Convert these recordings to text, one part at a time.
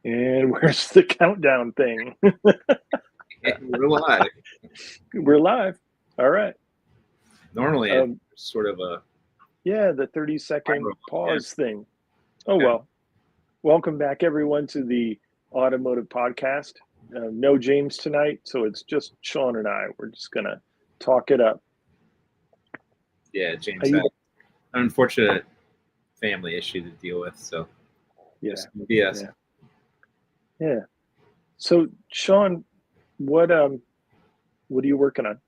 And where's the countdown thing? We're live. We're live. All right. Normally, it's Um, sort of a yeah, the 30-second timer. Yeah. pause thing. Oh, Okay. well. Welcome back, everyone, to the Automotive Podcast. No James tonight, so it's just Sean and I. We're just going to talk it up. Yeah, How James you had an unfortunate family issue to deal with, so Yeah, just be us. yeah, yeah. So, Sean, what are you working on?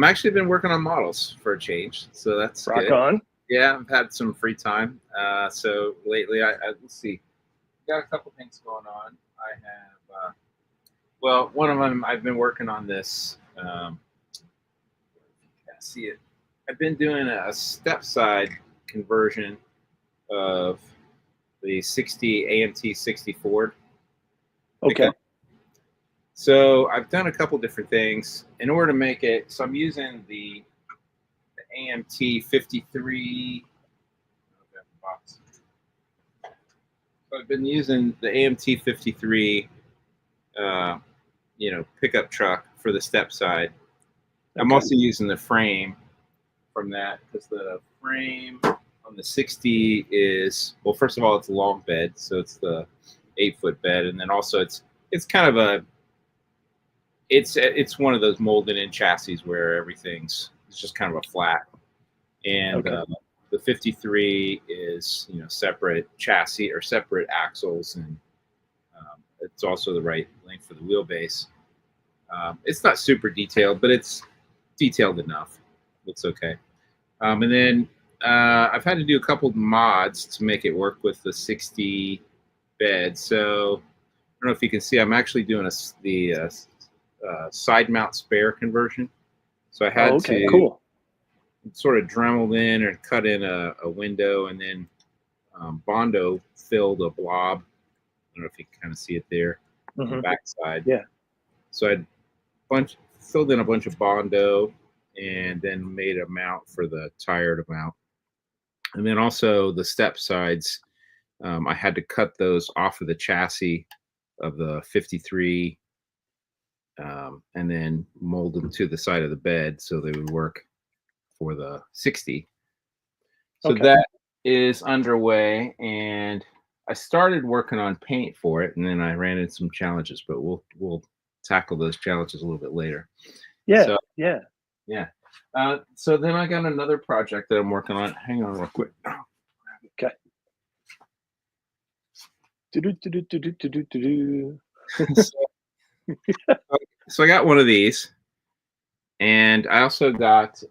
Actually been working on models for a change, so that's Rock good. on. Yeah, I've had some free time. So lately, let's see, got a couple things going on. I have, well, one of them I've been working on this. Can't see it. I've been doing a step side conversion of the 60 AMT 60 Ford Okay. pickup. So I've done a couple different things in order to make it. So I'm using the AMT 53. So I've been using the AMT 53, pickup truck for the step side. I'm Okay. also using the frame from that because the frame on the 60 is, well, first of all, it's a long bed, so it's the 8-foot bed, and then also it's kind of a it's one of those molded in chassis where everything's it's just kind of a flat, and Okay. the 53 is separate chassis or separate axles, and it's also the right length for the wheelbase. It's not super detailed, but it's detailed enough. Looks okay. And then I've had to do a couple mods to make it work with the 60 bed. So I don't know if you can see, I'm actually doing the side mount spare conversion. So I Oh, had okay. to Cool. sort of Dremeled in or cut in a window, and then Bondo filled a blob. I don't know if you can kind of see it there on the Hmm. back side. Yeah. So I filled in a bunch of Bondo and then made a mount for the tire to mount. And then also the step sides, I had to cut those off of the chassis of the 53 and then mold them to the side of the bed so they would work for the 60. So Okay. that is underway, and I started working on paint for it, and then I ran into some challenges, but we'll tackle those challenges a little bit later. Yeah. So Yeah. yeah. So then I got another project that I'm working on. Hang on real quick. Okay. Do-do-do-do-do-do-do-do. So I got one of these, and I also got let's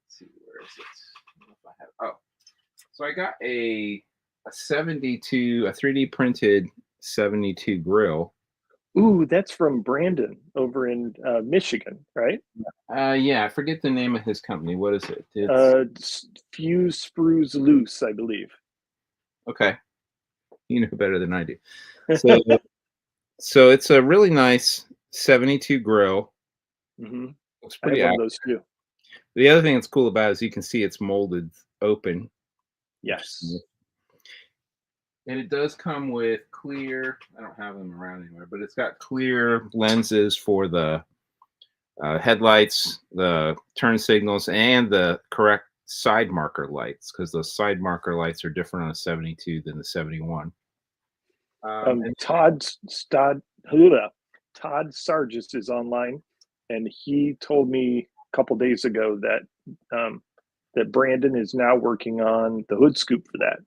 see, where is it? I don't know if I have, oh, so I got a 72, a 3D printed 72 grill. Ooh, that's from Brandon over in Michigan, right? Yeah, I forget the name of his company. What is it? It's Fuse Sprues Loose, I believe. okay. You know better than I do. So so it's a really nice 72 grill. Hmm. Looks I have pretty one of accurate. those too. The other thing that's cool about it is you can see it's molded open, which is Yes. nice. And it does come with clear, I don't have them around anywhere, but it's got clear lenses for the headlights, the turn signals, and the correct side marker lights, because those side marker lights are different on a 72 than the 71. And Todd Stod, Todd Sargis is online, and he told me a couple days ago that Brandon is now working on the hood scoop for that.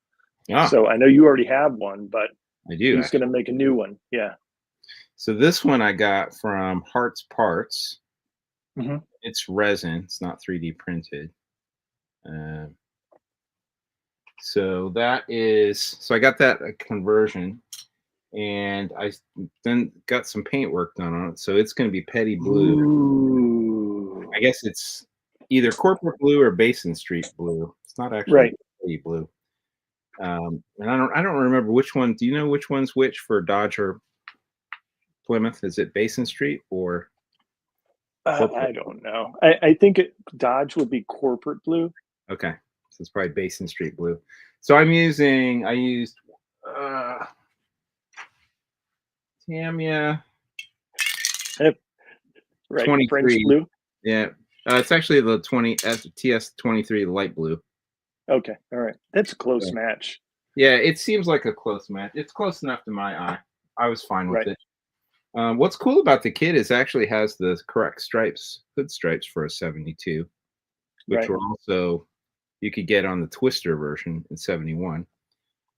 ah, So I know you already have one, but I do he's going to actually. make a new one. Yeah. So this one I got from Hearts Parts. Hmm. It's resin. It's not 3D printed. Uh, so I got that conversion, and I then got some paint work done on it. So it's going to be petty blue. Ooh. I guess it's either corporate blue or Basin Street blue. It's not actually Right. petty blue. And I don't remember which one. Do you know which one's which for Dodge or Plymouth? Is it Basin Street or corporate? I don't know. I think Dodge would be corporate blue. Okay, so it's probably Basin Street blue. So I used Tamiya Right, French 23. blue. Yeah, it's actually the TS23 light blue. Okay, all right, that's a close So, match. yeah, it seems like a close match. It's close enough to my eye. I was fine with Right, it. What's cool about the kit is it actually has the correct stripes, hood stripes for a 72, which right, were also you could get on the Twister version in 71.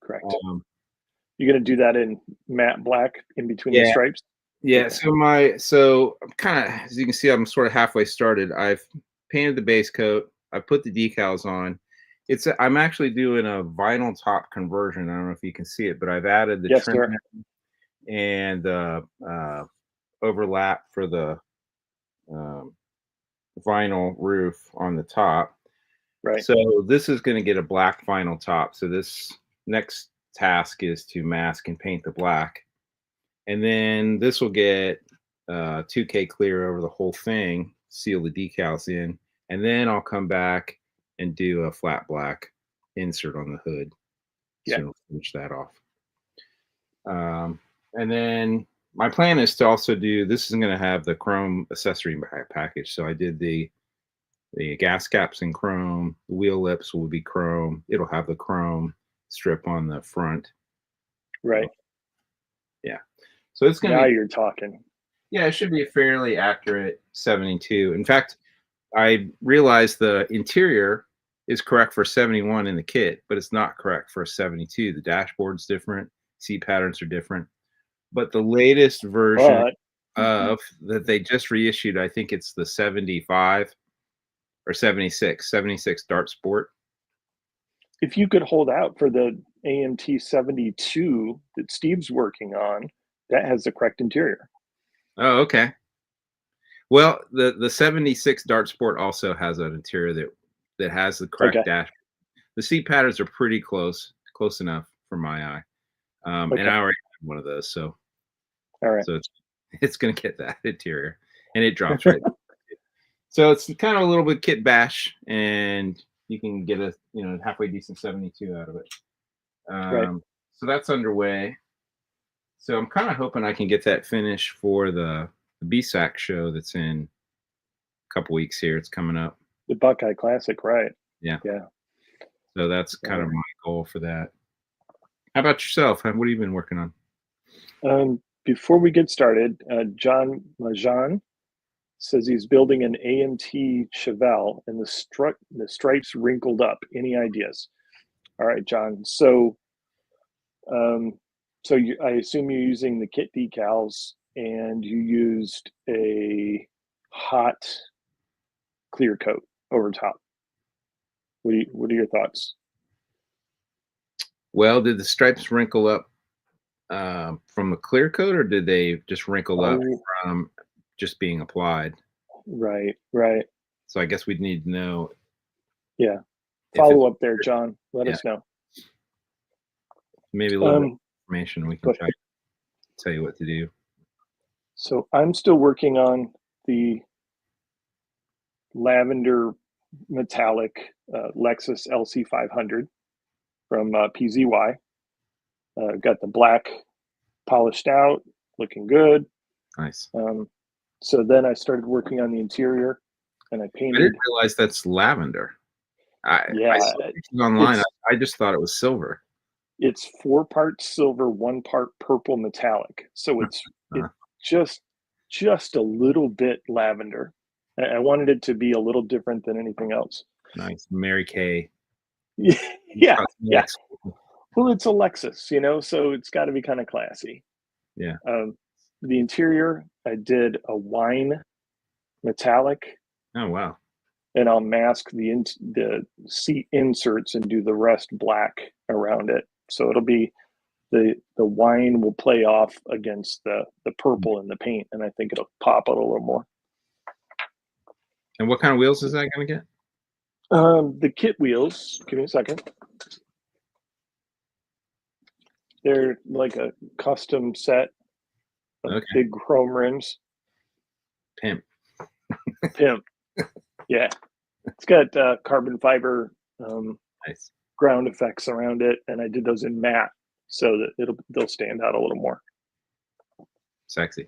correct. Um, You're gonna do that in matte black in between the yeah, stripes. yeah. Okay. So I'm kind of, as you can see, I'm sort of halfway started. I've painted the base coat. I put the decals on. I'm actually doing a vinyl top conversion. I don't know if you can see it, but I've added the Yes, trim sir. and the overlap for the um, vinyl roof on the top. Right. So this is going to get a black vinyl top. So this next task is to mask and paint the black. And then this will get 2K clear over the whole thing, seal the decals in, and then I'll come back and do a flat black insert on the hood. Yeah. So finish that off. And then my plan is to also do, this is going to have the chrome accessory package. So I did the gas caps in chrome, the wheel lips will be chrome. It'll have the chrome strip on the front. Right. Yeah. So it's going to Now be, you're talking. yeah, it should be a fairly accurate 72. In fact, I realized the interior is correct for 71 in the kit, but it's not correct for a 72. The dashboard's different, seat patterns are different. But the latest version But of that they just reissued, I think it's the 75 or 76 Dart Sport. if you could hold out for the AMT 72 that Steve's working on, that has the correct interior. Oh, okay. Well, the 76 Dart Sport also has an interior that has the Okay. correct dash. The seat patterns are pretty close enough for my eye. And Okay. I already have one of those, so All right. it's going to get that interior, and it drops right. So it's kind of a little bit kit bash, and you can get a halfway decent 72 out of it. Right. So that's underway. So I'm kind of hoping I can get that finished for the BSAC show that's in a couple weeks here. It's coming up. The Buckeye Classic, right? Yeah. Yeah. So that's kind of my goal for that. How about yourself? What have you been working on? Before we get started, John Majan says he's building an AMT Chevelle and the stripes wrinkled up. Any ideas? All right, John. Um, I assume you're using the kit decals and you used a hot clear coat over top. What are your thoughts? Well, did the stripes wrinkle up from the clear coat, or did they just wrinkle up Oh, from just being applied? right, right. So I guess we'd need to know Yeah. if it's Follow up there, John. Let yeah, us know. maybe a little bit of Um, information. We go can ahead. tell you what to do. So I'm still working on the lavender metallic Lexus LC500 from PZY. Got the black polished out, looking good. Nice. So then I started working on the interior, and I I painted. didn't realize that's lavender. I Yeah, saw pictures online. it's I just thought it was silver. it's 4 parts silver, 1 part purple metallic. So it's Uh, just a little bit lavender. I wanted it to be a little different than anything else. nice. Mary Kay. Yeah, yeah. Cosmetics. Well, it's a Lexus, so it's got to be kind of classy. Yeah. The interior, I did a wine metallic, Oh wow. and I'll mask the seat inserts and do the rest black around it. So it'll be the wine will play off against the purple in the paint, and I think it'll pop out a little more. And what kind of wheels is that going to get? The kit wheels, give me a second. They're like a custom set of Okay. big chrome rims. Pimp. Pimp. Yeah. It's got carbon fiber Nice. ground effects around it, and I did those in matte so that they'll stand out a little more. Sexy.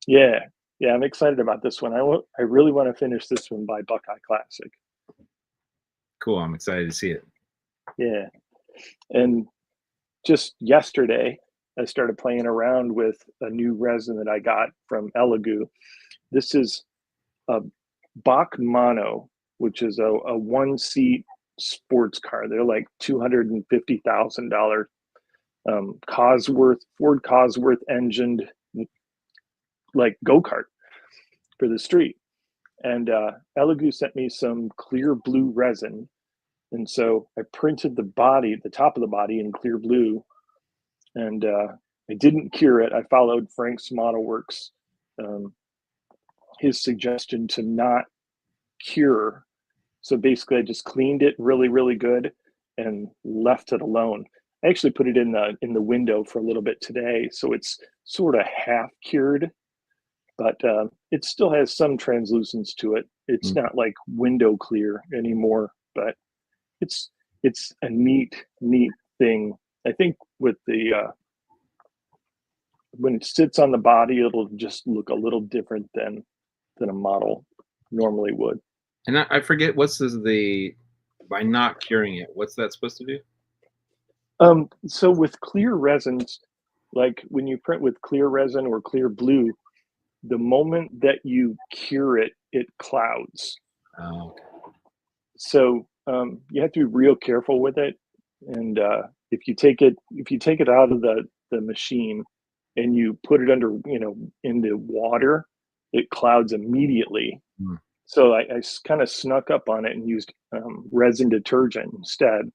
Yeah, yeah, I'm excited about this one. I really want to finish this one by Buckeye Classic. Cool. I'm excited to see it. Yeah, and just yesterday, I started playing around with a new resin that I got from Elegoo. This is a Bach Mono, which is a one-seat sports car. They're like $250,000 Ford Cosworth engined like go-kart for the street. And Elegoo sent me some clear blue resin. And so I printed the top of the body in clear blue, and I didn't cure it. I followed Frank's Model Works, his suggestion to not cure. So basically, I just cleaned it really, really good and left it alone. I actually put it in the window for a little bit today, so it's sort of half cured, but it still has some translucence to it. It's not like window clear anymore, but it's a neat thing. I think with the when it sits on the body, it'll just look a little different than a model normally would. And I forget the by not curing it, what's that supposed to do? So with clear resins, like when you print with clear resin or clear blue, the moment that you cure it, it clouds. Oh, okay. So you have to be real careful with it. And if you take it out of the machine and you put it under, in the water, it clouds immediately. Hmm. So I kind of snuck up on it and used resin detergent instead,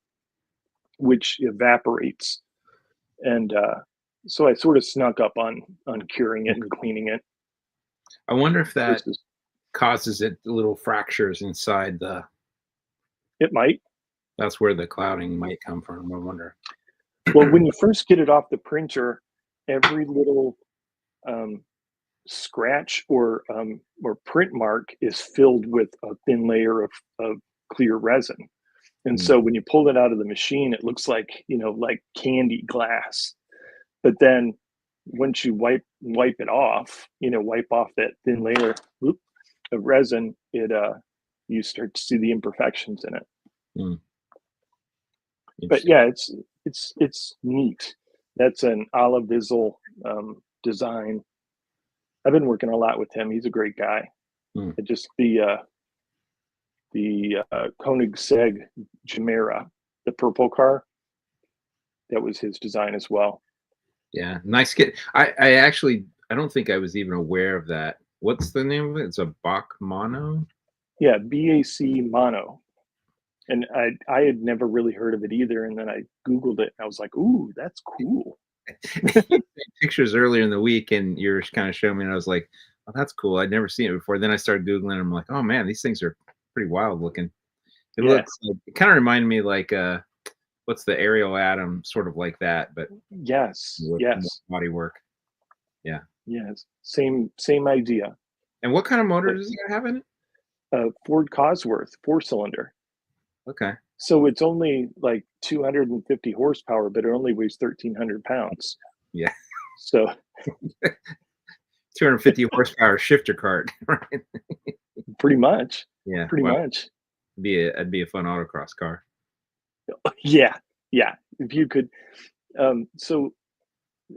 which evaporates. And so I sort of snuck up on curing it and cleaning it. I wonder if that Versus, causes it little fractures inside it might. that's where the clouding might come from. I wonder. Well, when you first get it off the printer, every little scratch or print mark is filled with a thin layer of clear resin. And so when you pull it out of the machine, it looks like, like candy glass. But then once you wipe it off, wipe off that thin layer of resin, you start to see the imperfections in it. But yeah, it's neat. That's an Ala Vizel design. I've been working a lot with him. He's a great guy. Just the Koenigsegg Chimera, the purple car, that was his design as well. Yeah, nice kit. I actually I don't think I was even aware of that. What's the name of it? It's a Bach Mono? Yeah, BAC Mono. And I had never really heard of it either. And then I Googled it and I was like, ooh, that's cool. Pictures earlier in the week and you're kind of showing me and I was like, oh, that's cool. I'd never seen it before. Then I started Googling and I'm like, oh man, these things are pretty wild looking. It looks like, it kind of reminded me like what's the Ariel Atom, sort of like that, but yes, with yes, body work. Yeah. Yes. Same idea. And what kind of motor does it have in it? Ford Cosworth 4-cylinder. Okay. So it's only like 250 horsepower, but it only weighs 1,300 pounds. Yeah. So 250 horsepower shifter cart, right? pretty much. Yeah. Pretty much. It'd be a fun autocross car. Yeah. Yeah. If you could. So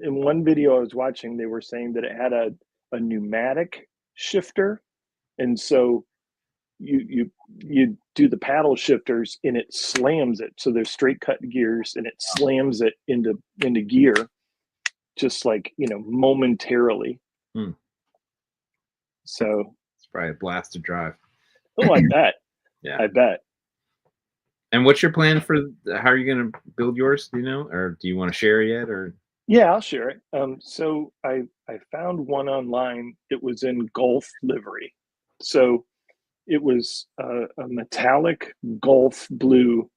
in one video I was watching, they were saying that it had a pneumatic shifter. And so you do the paddle shifters and it slams it. So there's straight cut gears and it slams it into gear, just like, momentarily. So it's probably a blast to drive. Oh, I bet. Yeah. I bet. And what's your plan for how are you going to build yours? Do you know, or do you want to share yet? Or yeah, I'll share it. So I found one online. It was in Golf livery. So it was a metallic Golf blue,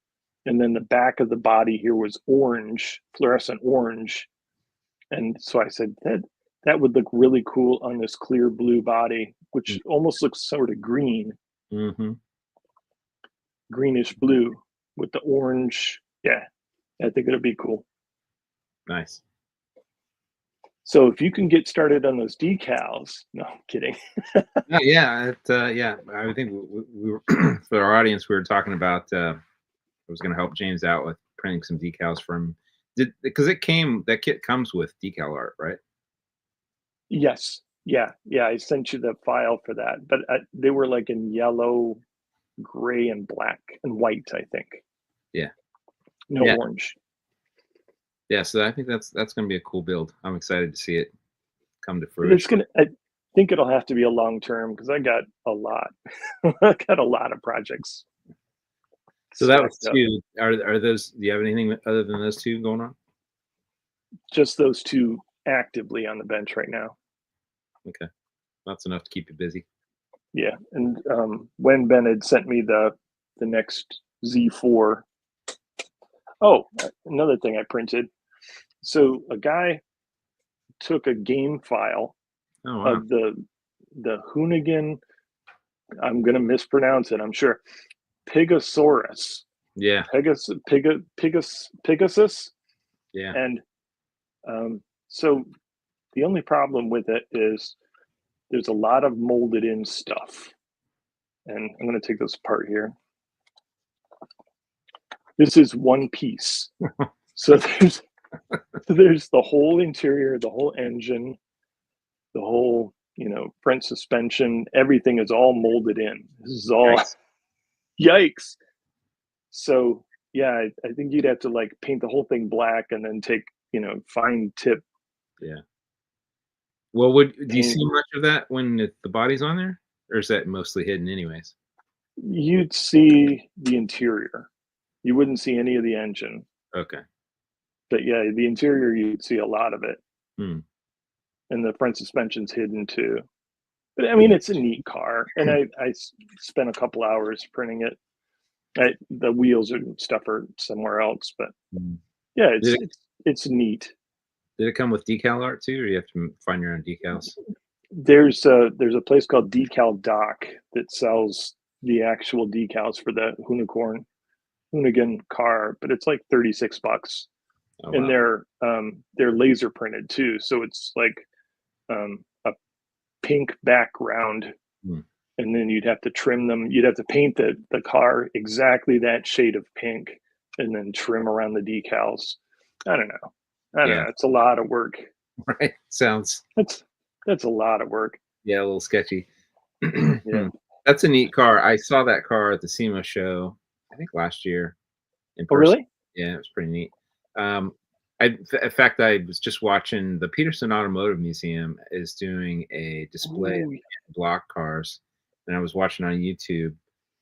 and then the back of the body here was orange, fluorescent orange. And so I said that would look really cool on this clear blue body, which almost looks sort of green, greenish blue with the orange. Yeah, I think it'll be cool. Nice. So if you can get started on those decals, no, I'm kidding. No, yeah, yeah. I think we were for our audience. We were talking about. I was going to help James out with printing some decals from. Did because it came that kit comes with decal art, right? Yes. Yeah. Yeah. I sent you the file for that, but they were like in yellow, gray, and black and white, I think. Yeah, No yeah, orange. yeah. So I think that's going to be a cool build. I'm excited to see it come to It's fruition. gonna. I think it'll have to be a long term because I got a lot. I got a lot of projects So that was stacked up. two. Are those? Do you have anything other than those two going on? Just those two actively on the bench right now. Okay, that's enough to keep you busy. Yeah, and when Ben had sent me the next Z4. Oh, another thing I printed. So a guy took a game file Oh wow. of the Hoonigan. I'm gonna mispronounce it, I'm sure. Pigosaurus, Yeah, Pegasus, yeah. and so the only problem with it is there's a lot of molded in stuff, and I'm gonna take this apart here. This is one piece, so there's the whole interior, the whole engine, the whole front suspension. Everything is all molded in. This is all Yikes. yikes. So yeah, I think you'd have to like paint the whole thing black and then take fine tip Yeah. Well, would do you paint. see much of that when the body's on there, or is that mostly hidden anyways? You'd see the interior. You wouldn't see any of the engine, Okay. but yeah, the interior you'd see a lot of it, Hmm. and the front suspension's hidden too. But I mean, it's a neat car, and I spent a couple hours printing it. The wheels and stuff are somewhere else, but Hmm. yeah, Did it's neat. it come with decal art too, or you have to find your own decals? There's a place called Decal Doc that sells the actual decals for the Hoonigan car, but it's like $36, Oh and wow. they're laser printed too, so it's like a pink background, Hmm. and then you'd have to trim them. You'd have to paint the car exactly that shade of pink, and then trim around the decals. I don't know. I don't Yeah. know. It's a lot of work. Right. Sounds That's that's a lot of work. yeah a little sketchy. Yeah. Hmm. That's a neat car. I saw that car at the SEMA show, I think last year in Oh, person. really? Yeah, it was pretty neat. Um, in fact, I was just watching the Peterson Automotive Museum is doing a display Ooh, of block cars, and I was watching on YouTube.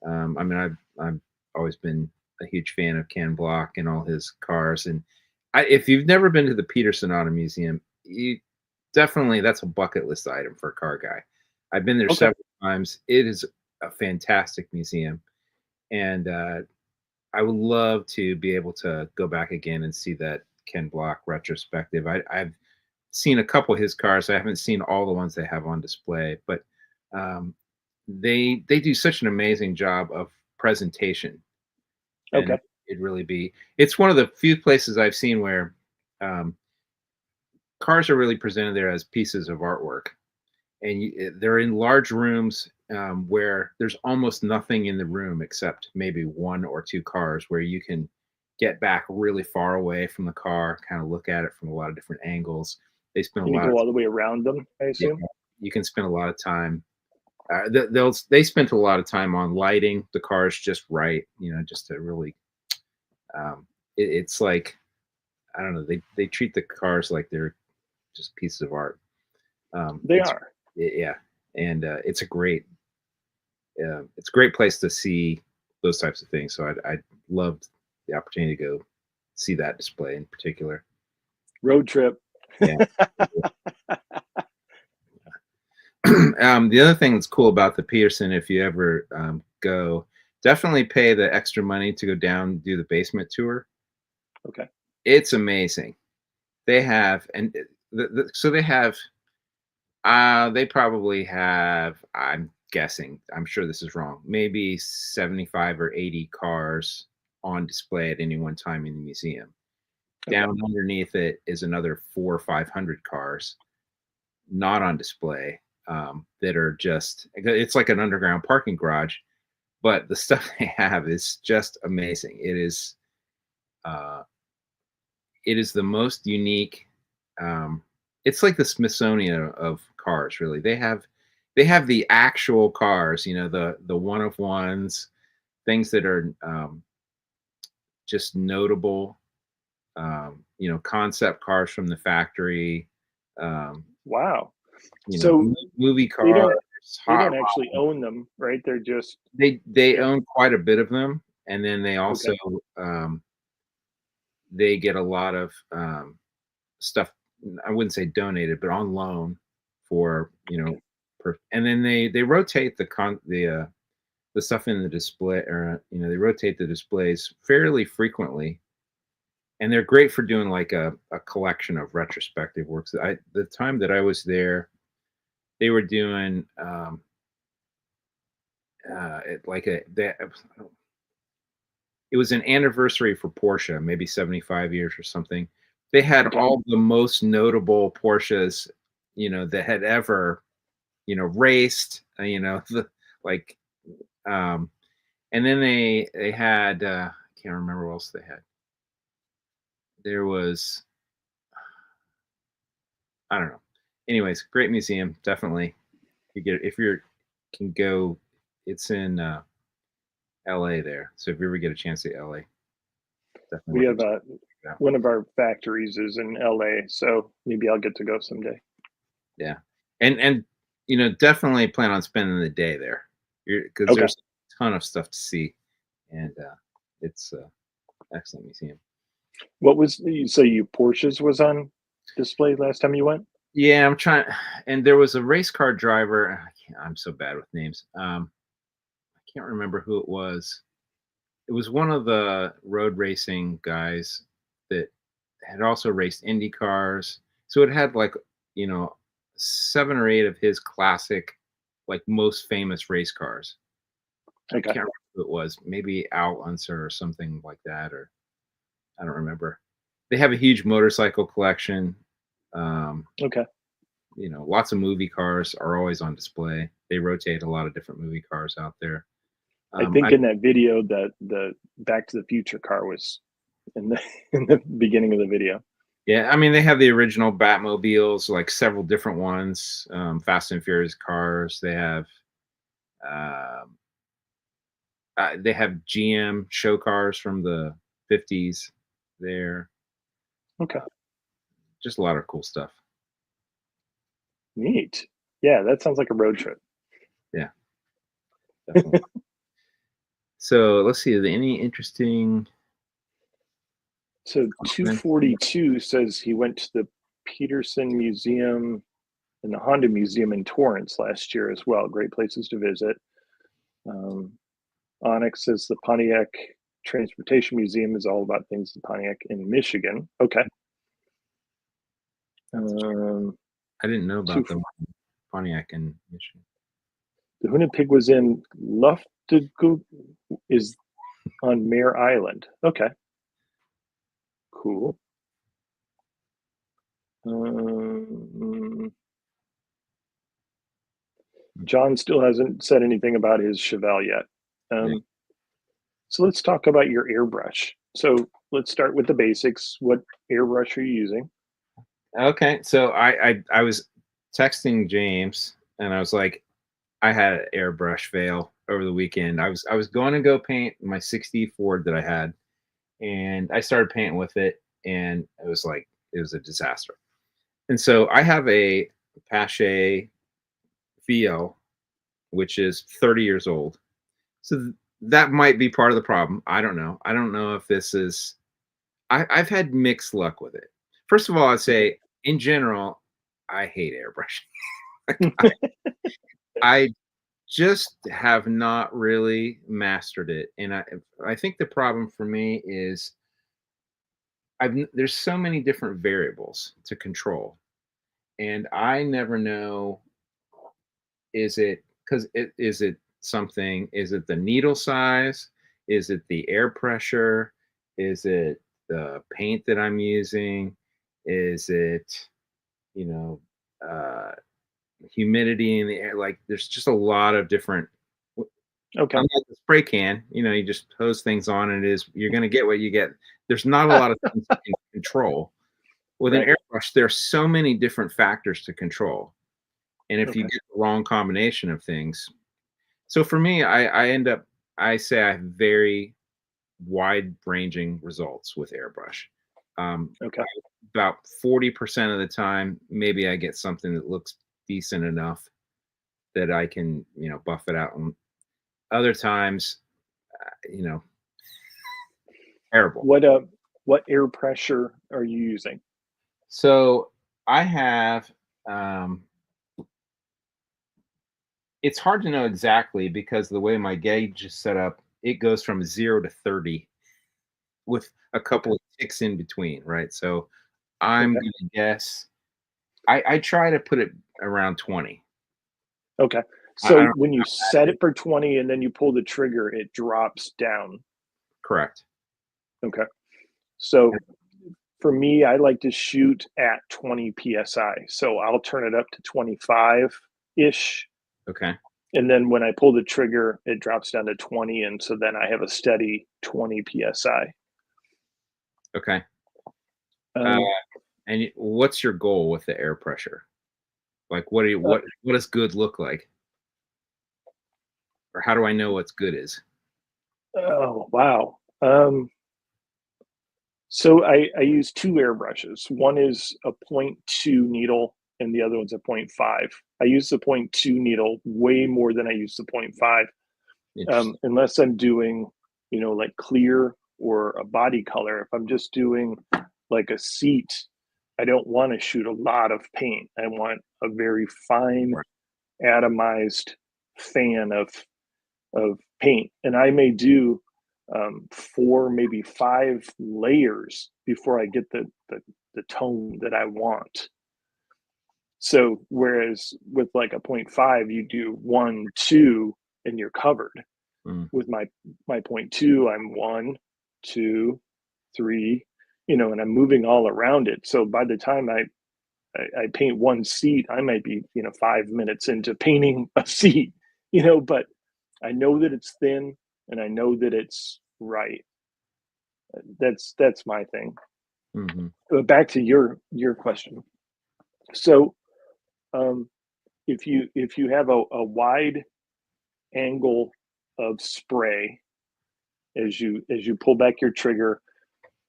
I mean, I've always been a huge fan of Ken Block and all his cars, and if you've never been to the Peterson Auto Museum, you definitely that's a bucket list item for a car guy. I've been there okay. several times. It is a fantastic museum, and I would love to be able to go back again and see that Ken Block retrospective. I've seen a couple of his cars. I haven't seen all the ones they have on display, but um, they do such an amazing job of presentation, and Okay. it's one of the few places I've seen where um, cars are really presented there as pieces of artwork, and they're in large rooms where there's almost nothing in the room except maybe one or two cars where you can get back really far away from the car, kind of look at it from a lot of different angles. They spend a Can you lot of go all the way around them, I yeah, assume? you can spend a lot of time. They spent a lot of time on lighting the cars just right, just to really. It's like I don't know. They treat the cars like they're just pieces of art. They It's are. yeah, and it's a great place to see those types of things. So I loved the opportunity to go see that display in particular. Road trip. Yeah. The other thing that's cool about the Peterson, if you ever go, definitely pay the extra money to go down and do the basement tour. Okay. It's amazing. They have and so they probably have, I'm guessing, I'm sure this is wrong, maybe 75 or 80 cars on display at any one time in the museum. Okay. Down underneath it is another 400 or 500 cars not on display, that are just, it's like an underground parking garage, but the stuff they have is just amazing. Uh, it is the most unique. Um, it's like the Smithsonian of cars, really. They have the actual cars, the one of ones, things that are, just notable, concept cars from the factory, um, Wow. So movie they cars, don't they hot don't actually own them, right? They're just they yeah. own quite a bit of them, and then they Okay. also, they get a lot of, stuff. I wouldn't say donated, but on loan for, Okay. and then they rotate the stuff in the display, or they rotate the displays fairly frequently, and they're great for doing like a collection of retrospective works. The time that I was there, they were doing, like it was an anniversary for Porsche, maybe 75 years or something. They had Okay. all the most notable Porsches, that had ever, raced, the, like, um, and then they had, I can't remember what else they had. There was, I don't know. Anyways, great museum, definitely. You get, if you're can go, it's in, LA there. So if you ever get a chance to LA, definitely We worth have it. a Yeah. one of our factories is in LA, so maybe I'll get to go someday. Yeah. And definitely plan on spending the day there. Because Okay. there's a ton of stuff to see, and it's excellent museum. What was you say you Porsches was on display last time you went? Yeah, I'm trying, and there was a race car driver. I'm so bad with names. I can't remember who it was. It was one of the road racing guys that had also raced Indy cars. So it had like, you know, 7 or 8 of his classic, like most famous race cars. I Okay. can't remember who it was. Maybe Al Unser or something like that, or I don't remember. They have a huge motorcycle collection. Um, Okay. Lots of movie cars are always on display. They rotate a lot of different movie cars out there. I Um, think I in that video that the Back to the Future car was in the in the beginning of the video. Yeah, I mean, they have the original Batmobiles, like several different ones, Fast and Furious cars. Um, they have GM show cars from the 50s there. Okay. Just a lot of cool stuff. Neat. Yeah, that sounds like a road trip. Yeah, definitely. So let's see. Are there any interesting So comments? 242 says he went to the Peterson Museum and the Honda Museum in Torrance last year as well. Great places to visit. Um, Onyx says the Pontiac Transportation Museum is all about things in Pontiac in Michigan. Okay. Um, I didn't know two, about the Pontiac in Michigan. the Hoona Pig was in Luftagut is on Mare Island. Okay, cool. Um, John still hasn't said anything about his Chevelle yet. Yeah. Um, so let's talk about your airbrush. So let's start with the basics. What airbrush are you using? Okay. So I was texting James, and I was like, I had an airbrush fail over the weekend. I was going to go paint my 60 Ford that I had, and I started painting with it, and it was a disaster. And so I have a Pache VL, which is 30 years old. So that might be part of the problem. I don't know. I don't know if this is. I've had mixed luck with it. First of all, I'd Okay. say in general, I hate airbrushing. I just have not really mastered it, and I think the problem for me is there's so many different variables to control, and I never know, is it because is it something, is it the needle size, is it the air pressure, is it the paint that I'm using? Is it, you know, humidity in the air? Like there's just a lot of different. Okay. Unlike the spray can, you just hose things on and you're going to get what you get. There's not a lot of things you can control. With an Right. airbrush, there are so many different factors to control. And if you Okay. get the wrong combination of things, so for me, I say I have very wide ranging results with airbrush. Okay. About 40% of the time, maybe I get something that looks decent enough that I can, buff it out. And other times, you know, terrible. What air pressure are you using? So I have, um, it's hard to know exactly because the way my gauge is set up, it goes from 0 to 30 with a couple of ticks in between, right? So I'm Okay. gonna guess I try to put it around 20. Okay. I So don't when you set know. it for 20 and then you pull the trigger, it drops down. Correct. Okay. So for me, I like to shoot at 20 psi. So I'll turn it up to 25 ish. Okay. And then when I pull the trigger, it drops down to 20. And so then I have a steady 20 psi. Okay. Uh, Um, and what's your goal with the air pressure? Like, what does good look like? Or how do I know what's good is? oh, wow. So I use two airbrushes. One is a 0.2 needle and the other one's a 0.5. I use the 0.2 needle way more than I use the 0.5, Interesting. unless I'm doing, like clear or a body color. If I'm just doing like a seat, I don't want to shoot a lot of paint. I want a very fine Right. atomized fan of paint, and I may do 4, maybe 5 layers before I get the tone that I want. So whereas with like a 0.5, you do 1, 2, and you're covered. Mm, With my 0.2, I'm 1, 2, 3, and I'm moving all around it. So by the time I paint one seat, I might be 5 minutes into painting a seat, but I know that it's thin and I know that it's right. That's my thing. hmm But back to your question. So um, if you have a wide angle of spray as you pull back your trigger,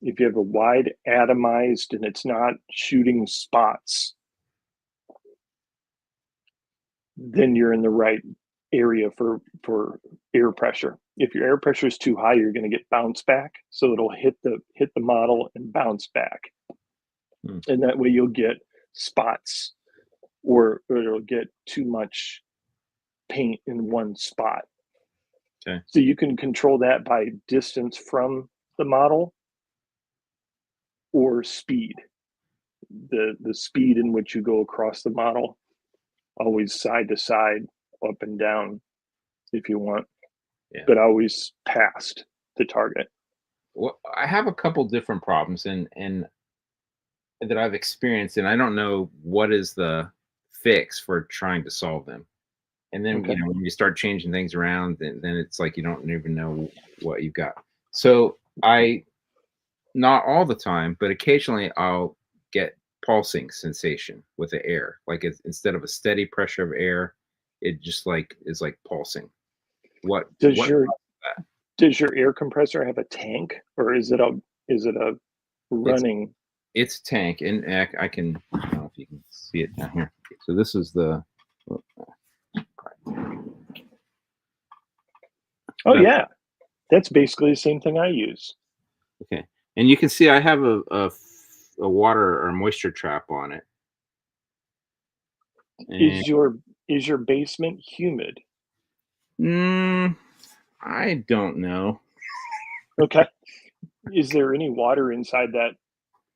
if you have a wide atomized and it's not shooting spots, then you're in the right area for air pressure. If your air pressure is too high, you're going to get bounce back, so it'll hit the model and bounce back, mm. and that way you'll get spots, or it'll get too much paint in one spot. Okay. So you can control that by distance from the model or speed. The speed in which you go across the model, always side to side, up and down if you want, Yeah. but always past the target. Well, I have a couple different problems and that I've experienced, and I don't know what is the fix for trying to solve them. And then, Okay. when you start changing things around, then it's like you don't even know what you've got. So not all the time, but occasionally I'll get pulsing sensation with the air. Like instead of a steady pressure of air, it just like is like pulsing. Does What your that? does your air compressor have a tank, or is it a It's running? it's tank, and I can, I don't know if you can see it down here. So this is the Oh that, yeah, that's basically the same thing I use. okay, and you can see I have a water or moisture trap on it, and Is your basement humid? mm, I don't know. Okay. Is there any water inside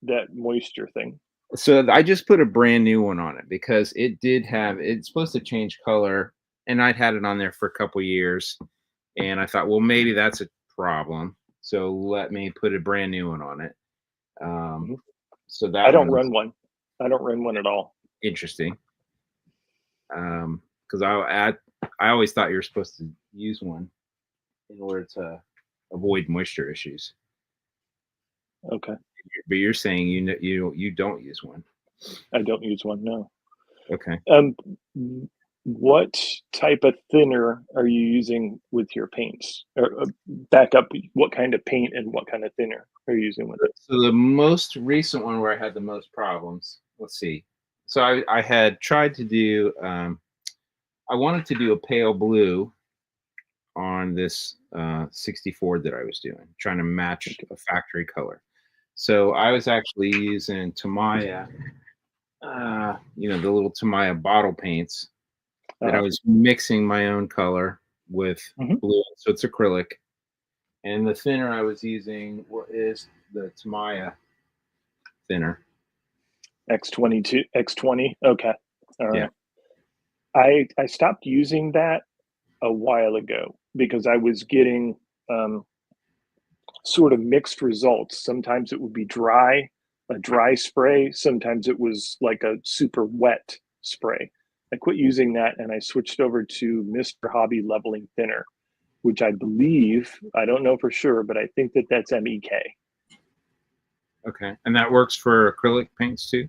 that moisture thing? So I just put a brand new one on it because it's supposed to change color, and I'd had it on there for a couple years, and I thought, well, maybe that's a problem. So let me put a brand new one on it. Um, Mhm. so I that don't one's run one. I don't run one at all. interesting. Because I always thought you were supposed to use one in order to avoid moisture issues. Okay. But you're saying you don't use one. I don't use one, no. Okay. Um, what type of thinner are you using with your paints? Or back up, what kind of paint and what kind of thinner are you using with it? So the most recent one where I had the most problems. Let's see. So I had tried to do. I wanted to do a pale blue on this 64 that I was doing, trying to match Okay. a factory color. So I was actually using Tamiya, the little Tamiya bottle paints that I Uh, was mixing my own color with mhm. blue. So it's acrylic. And the thinner I was using is the Tamiya thinner. X22, X20. Okay. All Yeah. right. I stopped using that a while ago because I was getting um, sort of mixed results. Sometimes it would be dry, a dry spray. Sometimes it was like a super wet spray. I quit using that and I switched over to Mr. Hobby Leveling Thinner, which I believe, I don't know for sure, but I think that that's MEK. Okay. And that works for acrylic paints too?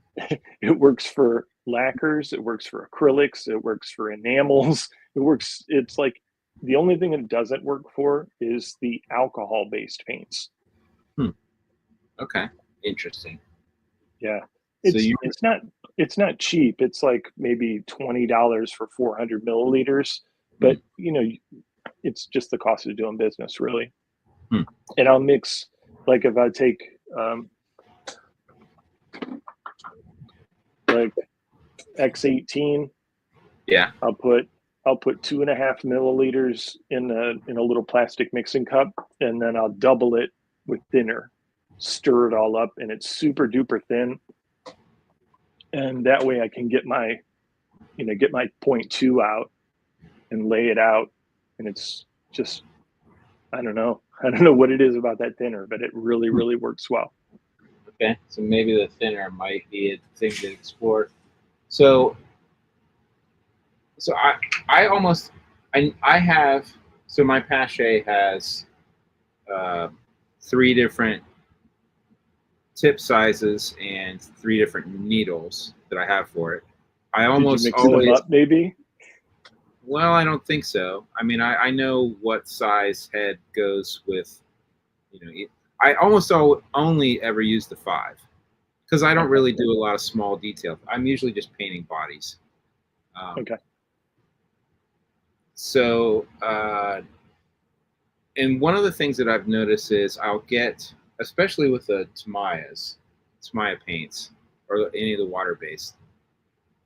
It works for lacquers, it works for acrylics, it works for enamels. It's like the only thing it doesn't work for is the alcohol based paints. Hmm. Okay. Interesting. Yeah. So It's you it's not it's not cheap. It's like maybe $20 for 400 milliliters, hmm, but it's just the cost of doing business, really. hmm. And I'll mix, like if I take um, like X18, Yeah. I'll put 2.5 milliliters in a little plastic mixing cup, and then I'll double it with thinner, stir it all up, and it's super duper thin. And that way I can get my 0.2 out and lay it out, and it's just I don't know what it is about that thinner, but it really Hmm. really works well. Okay. So maybe the thinner might be a thing to explore. So so I almost I have so my Pache has uh, three different tip sizes and three different needles that I have for it. I Did you almost mix them always up maybe? Well, I don't think so. I mean, I know what size head goes with, I almost only ever use the 5 because I don't Okay. really do a lot of small detail. I'm usually just painting bodies. Um, Okay. so, and one of the things that I've noticed is I'll get, especially with the Tamiya paints, or any of the water based,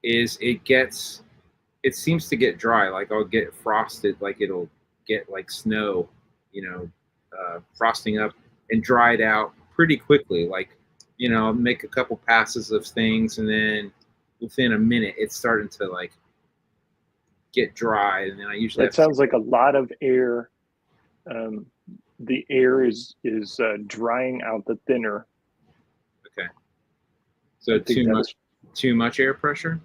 is it seems to get dry. Like I'll get frosted, like it'll get like snow, frosting up and dried out pretty quickly. Like, I'll make a couple passes of things, and then within a minute, it's starting to like get dry, and then I usually That have to. sounds like a lot of air. um, the air is drying out the thinner. Okay, I so think that's too much air pressure.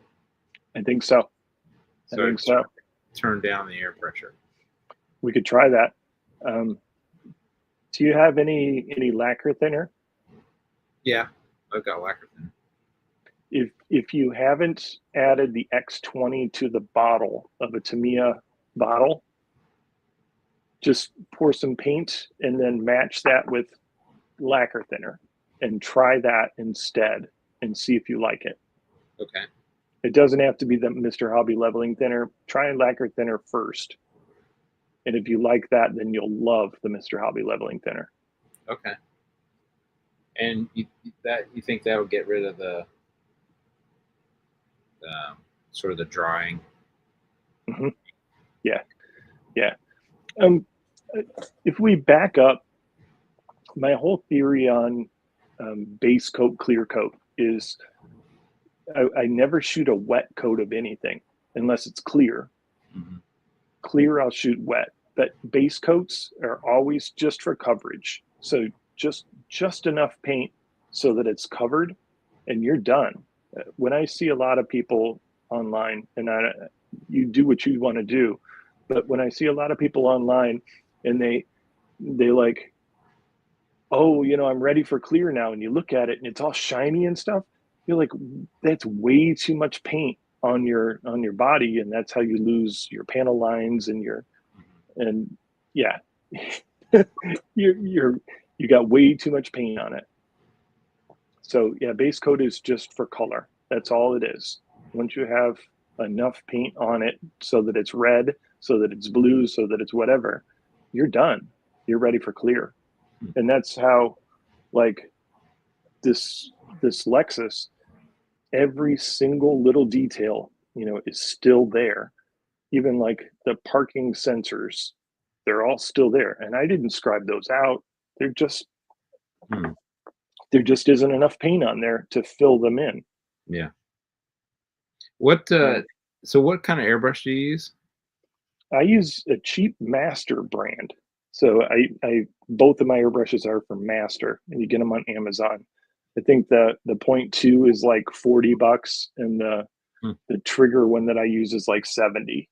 I think so. I So think so. turn down the air pressure. We could try that. um, do you have any lacquer thinner? Yeah, I've got lacquer thinner. If you haven't added the X20 to the bottle of a Tamiya bottle, just pour some paint and then match that with lacquer thinner and try that instead and see if you like it. Okay, It doesn't have to be the Mr. Hobby leveling thinner. Try lacquer thinner first. And if you like that, then you'll love the Mr. Hobby leveling thinner. okay. And you think that will get rid of the sort of the drying? Mm-hmm. Yeah, yeah. Um, if we back up, my whole theory on base coat, clear coat is I never shoot a wet coat of anything unless it's clear. Mm-hmm. Clear, I'll shoot wet. But base coats are always just for coverage. So just enough paint so that it's covered, and you're done. When I see a lot of people online, and you do what you want to do, but when I see a lot of people online and they like, oh, I'm ready for clear now, and you look at it and it's all shiny and stuff, you're like, that's way too much paint on your body, and that's how you lose your panel lines and yeah, you got way too much paint on it. So yeah, base coat is just for color. That's all it is. Once you have enough paint on it so that it's red, so that it's blue, so that it's whatever, you're done. You're ready for clear. And that's how, like, this Lexus, every single little detail, is still there. Even like the parking sensors, they're all still there. And I didn't scribe those out. They're just there just isn't enough paint on there to fill them in. Yeah. What so what kind of airbrush do you use? I use a cheap Master brand. So I both of my airbrushes are from Master, and you get them on Amazon. I think the point two is like $40, and the trigger one that I use is like 70.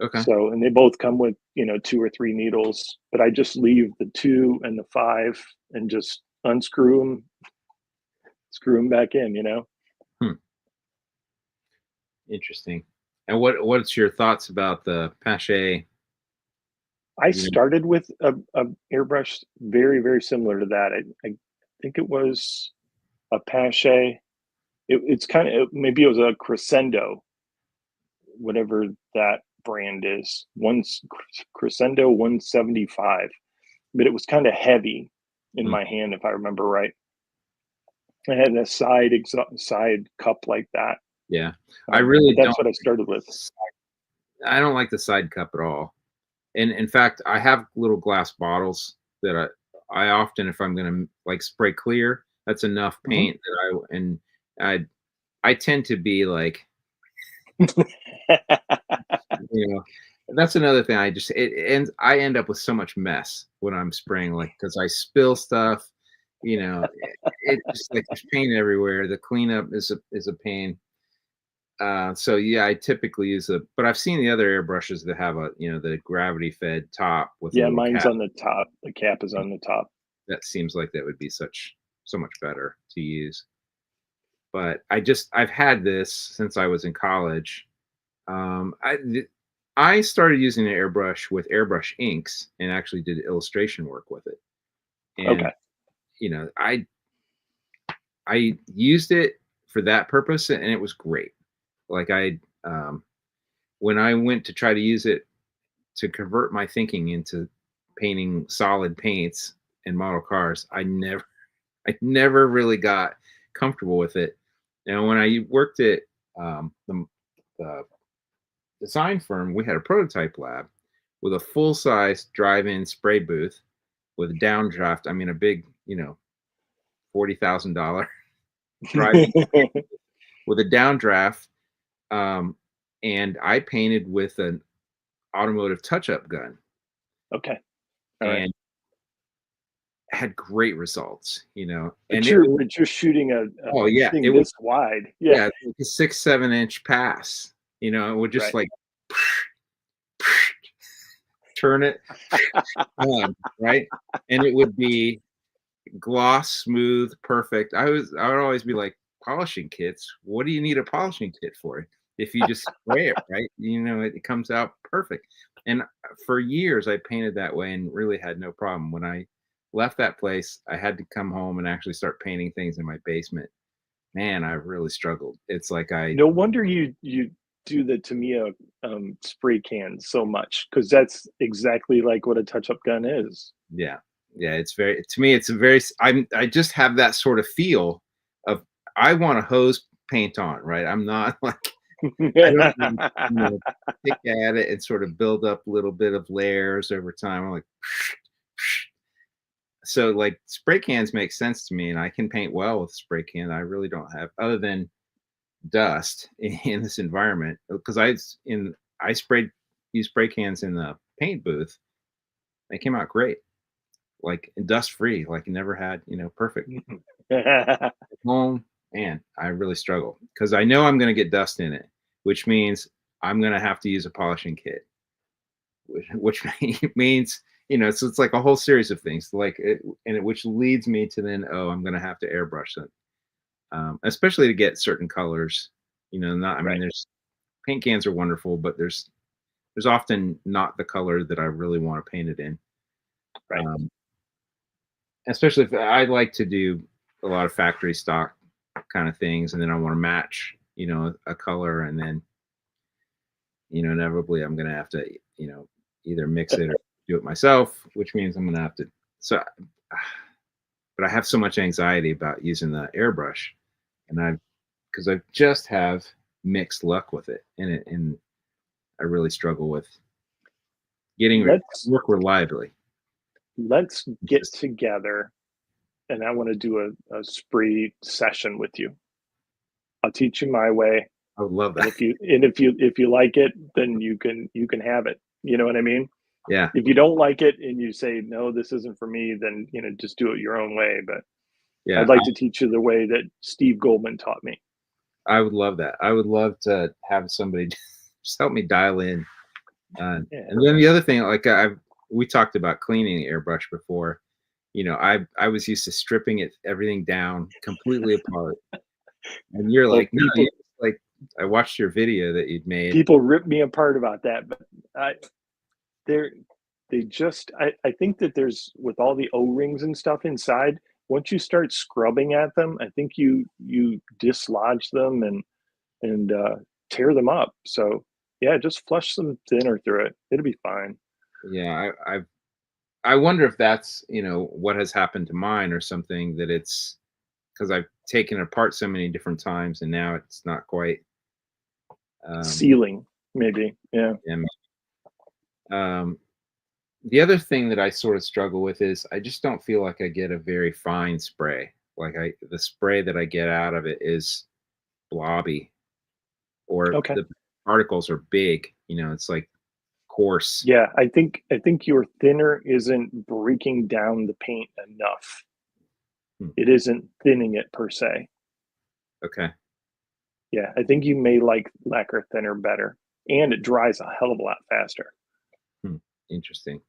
Okay. So, and they both come with, 2 or 3 needles, but I just leave the 2 and the 5 and just unscrew them, screw them back in. Hmm. Interesting. And what's your thoughts about the Pache? I started with a airbrush very, very similar to that. I think it was a Pache. It's kind of, maybe it was a Crescendo, whatever that brand is. Crescendo 175, but it was kind of heavy in my hand, if I remember right. I had a side cup like that. Yeah, I really that's don't. what I started with. I don't like the side cup at all. And in fact, I have little glass bottles that I often, if I'm gonna like spray clear, that's enough paint that I tend to be like, that's another thing. I end up with so much mess when I'm spraying, like, because I spill stuff. It just like there's paint everywhere. The cleanup is a pain. So yeah, I typically use but I've seen the other airbrushes that have the gravity fed top with a Yeah, little mine's cap. on the top. The cap is on the top. That seems like that would be so much better to use. But I've had this since I was in college. I started using an airbrush with airbrush inks and actually did illustration work with it. And Okay. I used it for that purpose, and it was great. Like when I went to try to use it to convert my thinking into painting solid paints and model cars, I never really got comfortable with it. And when I worked at the design firm, we had a prototype lab with a full-size drive-in spray booth with a downdraft. I mean, a big, $40,000 drive-in with a downdraft. And I painted with an Automotive touch-up gun. Okay. All right. Had great results, But and you're shooting oh yeah, thing it was wide. yeah, like a 6-7 inch pass. It would just like turn it on, right, and it would be gloss smooth, perfect. I would always be like, polishing kits. What do you need a polishing kit for? If you just spray it, right? It comes out perfect. And for years, I painted that way and really had no problem. When I left that place, I had to come home and actually start painting things in my basement. Man, I really struggled. It's like No wonder you do the Tamiya spray can so much, because that's exactly like what a touch-up gun is. Yeah, it's very, to me, it's a very, I just have that sort of feel of, I want a hose paint on, right? I'm not like, I don't pick at it and sort of build up a little bit of layers over time. I'm like, so like spray cans make sense to me, and I can paint well with spray can. I really don't have, other than dust in this environment, because I used spray cans in the paint booth. They came out great. like dust free, like never had, perfect home. Man, I really struggle because I know I'm going to get dust in it, which means I'm going to have to use a polishing kit, which means, so it's like a whole series of things like it, which leads me to then, oh, I'm going to have to airbrush it, especially to get certain colors, not, I mean, Right, there's paint cans are wonderful, but there's often not the color that I really want to paint it in. right. Um, Especially if I like to do a lot of factory stock kind of things, and then I want to match, a color, and then, inevitably I'm going to have to, either mix it or do it myself, which means I'm going to have to. So, but I have so much anxiety about using the airbrush, and because I just have mixed luck with it, and I really struggle with getting Let's work reliably. let's get Consistent. together, and I want to do a spree session with you. I'll teach you my way, I would love and that. if you like it, then you can have it. You know what I mean? Yeah, If you don't like it and you say no, this isn't for me, then just do it your own way. But I'd yeah. like to teach you the way that Steve Goldman taught me. I would love that. I would love to have somebody just help me dial in. Yeah. And then the other thing, like we talked about cleaning the airbrush before. I was used to stripping everything down completely apart, and you're Well, like, no, like I watched your video that you'd made. people rip me apart about that, but I they're they just I think that there's with all the O-rings and stuff inside, once you start scrubbing at them, I think you dislodge them and tear them up. So yeah, just flush some thinner through it. It'll be fine. Yeah, I wonder if that's what has happened to mine or something, that it's because I've taken it apart so many different times, and now it's not quite. Um, Sealing, maybe. Yeah. yeah, um, The other thing that I sort of struggle with is I just don't feel like I get a very fine spray. Like the spray that I get out of it is blobby, or Okay. the particles are big. It's like coarse. Yeah, I think your thinner isn't breaking down the paint enough. Hmm, It isn't thinning it per se. okay. Yeah, I think you may like lacquer thinner better, and it dries a hell of a lot faster. Hmm, interesting.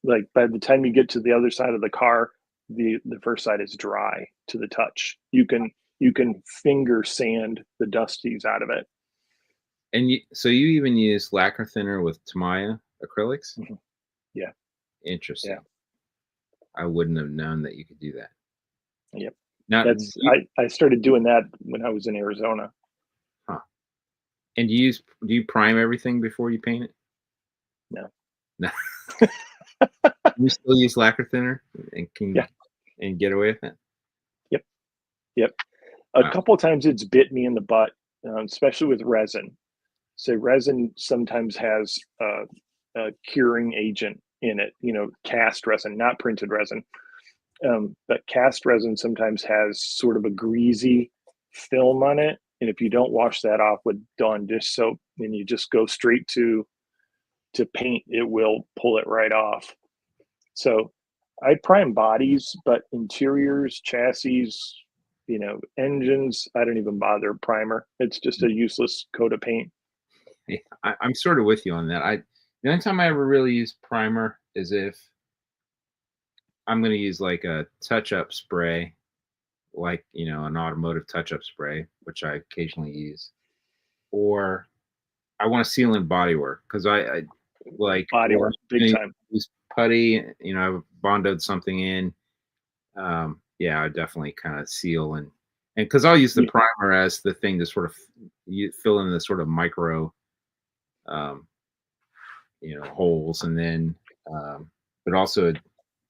Like by the time you get to the other side of the car, the first side is dry to the touch. You can finger sand the dusties out of it. And so you even use lacquer thinner with Tamiya acrylics? Mhm. Yeah, yeah, Interesting. I wouldn't have known that you could do that. yep. Now, That's I started doing that when I was in Arizona. huh. And do you prime everything before you paint it? No, No. You still use lacquer thinner and yeah, get away with it? yep, yep. A Wow. couple times it's bit me in the butt, especially with resin. So resin sometimes has a curing agent in it. Cast resin, not printed resin. But cast resin sometimes has sort of a greasy film on it, and if you don't wash that off with Dawn dish soap and you just go straight to paint, it will pull it right off. So I prime bodies, but interiors, chassis, engines, I don't even bother primer. It's just a useless coat of paint. Yeah, I'm sort of with you on that. The only time I ever really use primer is if I'm going to use like a touch-up spray, like an automotive touch-up spray, which I occasionally use, or I want to seal in body work because I like, Body or I'm work, big gonna time. use putty. I've bondoed something in. Yeah, I definitely kind of seal, and because I'll use the You, primer as the thing to sort of you fill in the sort of micro um, holes, and then but also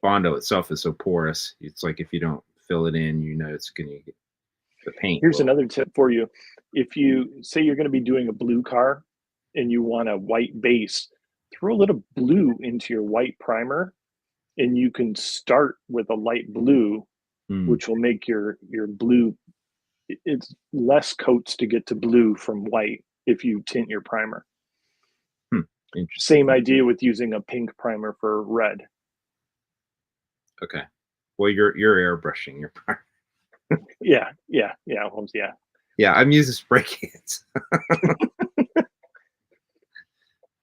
bondo itself is so porous. It's like if you don't fill it in, it's going to get the paint Here's will. another tip for you. If you say you're going to be doing a blue car and you want a white base, throw a little blue into your white primer, and you can start with a light blue, Hmm, which will make your blue. It's less coats to get to blue from white if you tint your primer. hmm, interesting. Same idea with using a pink primer for red. Okay. Well, you're airbrushing. You're probably, Yeah, yeah, yeah, Holmes, yeah. yeah. I'm using spray cans,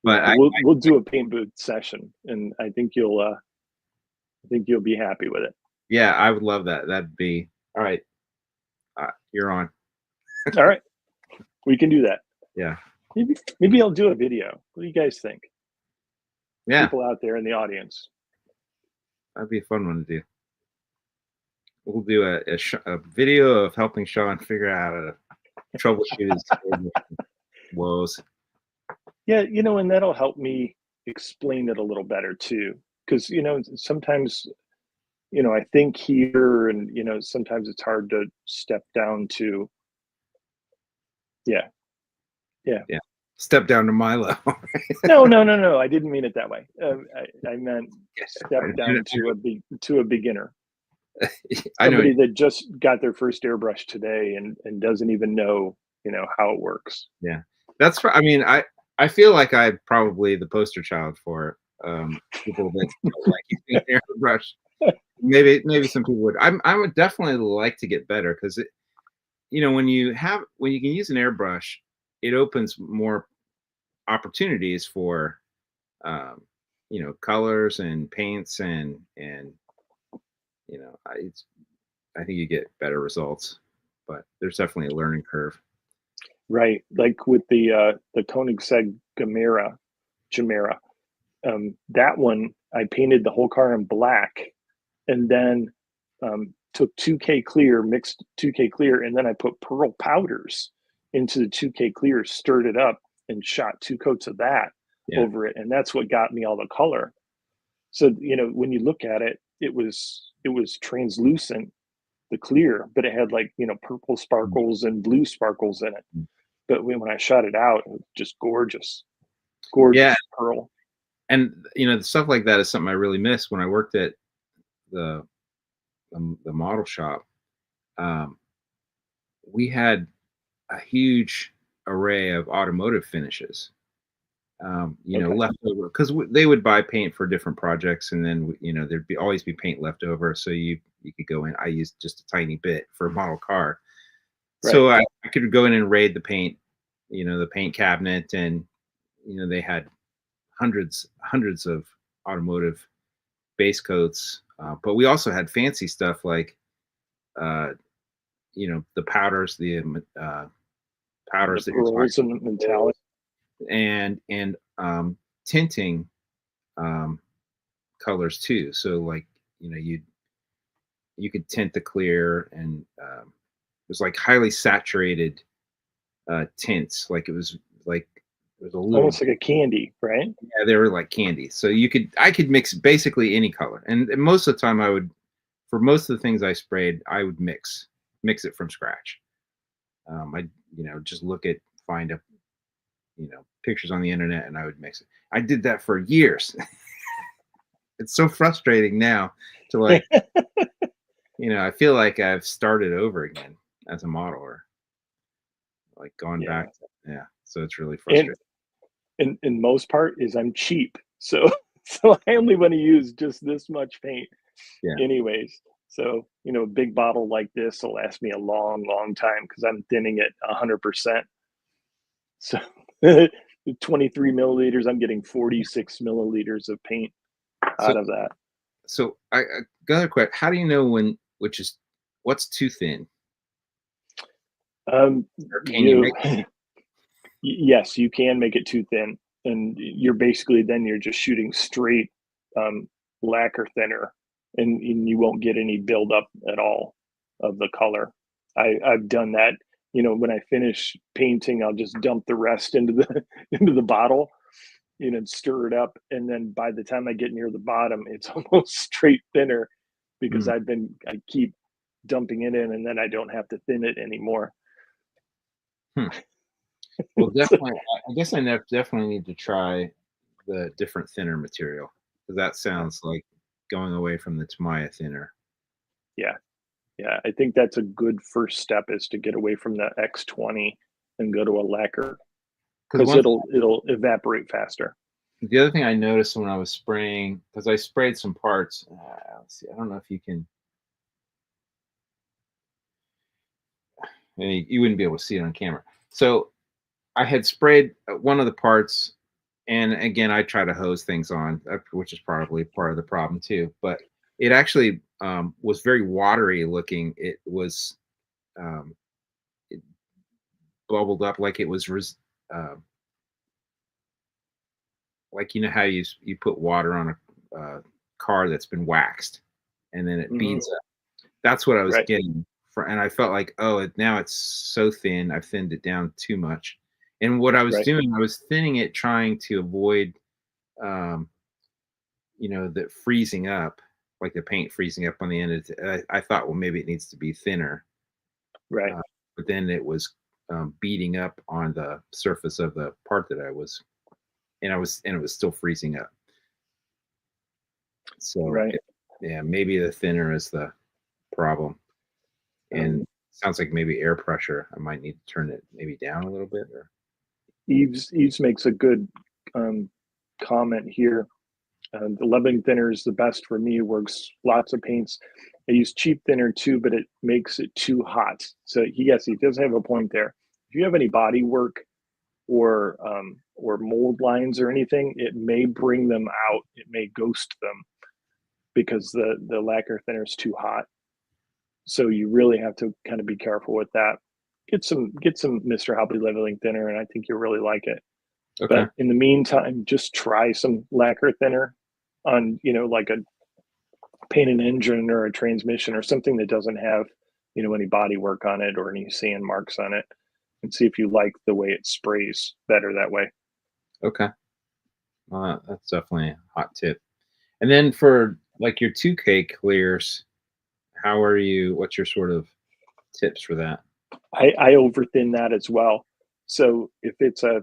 but Yeah, we'll do a paint booth session, and I think you'll be happy with it. yeah, I would love that. That'd be all right. You're on. All right, we can do that. Yeah, Maybe I'll do a video. What do you guys think? yeah. People out there in the audience. That'd be a fun one to do. We'll do a video of helping Sean figure out how to troubleshoot his woes. Yeah, and that'll help me explain it a little better too. Because sometimes I think here, and sometimes it's hard to step down to. Yeah, yeah. Yeah. Step down to my level. No, no, no, no. I didn't mean it that way. I meant step down to a beginner. I know. Somebody that just got their first airbrush today and doesn't even know how it works. Yeah. I mean, I feel like I'm probably the poster child for people that don't like using airbrush. Maybe some people would. I would definitely like to get better because when you can use an airbrush, it opens more opportunities for colors and paints and I think you get better results, but there's definitely a learning curve. Right, like with the Koenigsegg Chimera. That one I painted the whole car in black, and then took 2K clear, mixed 2K clear, and then I put pearl powders into the 2K clear, stirred it up, and shot 2 coats of that over it, and that's what got me all the color. So when you look at it, it was translucent, the clear, but it had like purple sparkles and blue sparkles in it. But when I shot it out, it was just gorgeous, Yeah, pearl. and stuff like that is something I really miss when I worked at the model shop. We had a huge array of automotive finishes. Left over because they would buy paint for different projects, and then there'd always be paint left over, so you could go in. I used just a tiny bit for a model car, so I could go in and raid the paint cabinet, and they had hundreds of automotive base coats, but we also had fancy stuff like the powders, the powders the that you're pearls talking and metallic, and tinting colors too. So like you could tint the clear, and it was like highly saturated tints. Like it was a little almost like a candy, right? Yeah, they were like candy. So I could mix basically any color, and most of the time for most of the things I sprayed, I would mix it from scratch. I just find pictures on the internet, and I would mix it. I did that for years. It's so frustrating now to like, I feel like I've started over again as a modeler, like gone back. So it's really frustrating. And in most part is I'm cheap. So I only want to use just this much paint anyways. So, a big bottle like this will last me a long, long time because I'm thinning it 100%. So 23 milliliters, I'm getting 46 milliliters of paint out of that. So I got a question. How do you know what's too thin? Yes, you can make it too thin, and you're just shooting straight lacquer thinner, and you won't get any buildup at all of the color. I've done that. When I finish painting, I'll just dump the rest into the into the bottle, and stir it up, and then by the time I get near the bottom, it's almost straight thinner because I keep dumping it in, and then I don't have to thin it anymore. Well, definitely. I guess I definitely need to try the different thinner material, because that sounds like going away from the Tamiya thinner. Yeah, I think that's a good first step, is to get away from the X20 and go to a lacquer, because it'll evaporate faster. The other thing I noticed when I was spraying, because I sprayed some parts. Let's see. I don't know if you can. You wouldn't be able to see it on camera. So I had sprayed one of the parts, and again, I try to hose things on, which is probably part of the problem too. But it actually was very watery looking. It was um, it bubbled up like it was uh, like, you know how you put water on a car that's been waxed, and then it Hmm. beads up. That's what I was Right, getting, and I felt like, oh, now it's so thin. I've thinned it down too much. And what I was right, doing, I was thinning it, trying to avoid, um, the freezing up, like the paint freezing up on the end. I thought, well, maybe it needs to be thinner, right, uh, but then it was beating up on the surface of the part that and it was still freezing up. So, right. yeah, maybe the thinner is the problem. And Um, sounds like maybe air pressure. I might need to turn it maybe down a little bit, or Eves makes a good um, comment here. The leveling thinner is the best for me. It works lots of paints. I use cheap thinner too, but it makes it too hot. So yes, he does have a point there. If you have any body work or mold lines or anything, it may bring them out. It may ghost them because the lacquer thinner is too hot. So you really have to kind of be careful with that. Get some Mr. Hoppy leveling thinner, and I think you'll really like it. okay, But in the meantime, just try some lacquer thinner on, like a paint an engine or a transmission or something that doesn't have, any body work on it or any sand marks on it, and see if you like the way it sprays better that way. okay. Well, that's definitely a hot tip. And then for like your 2K clears, how are you? What's your sort of tips for that? I over thin that as well. So if it's a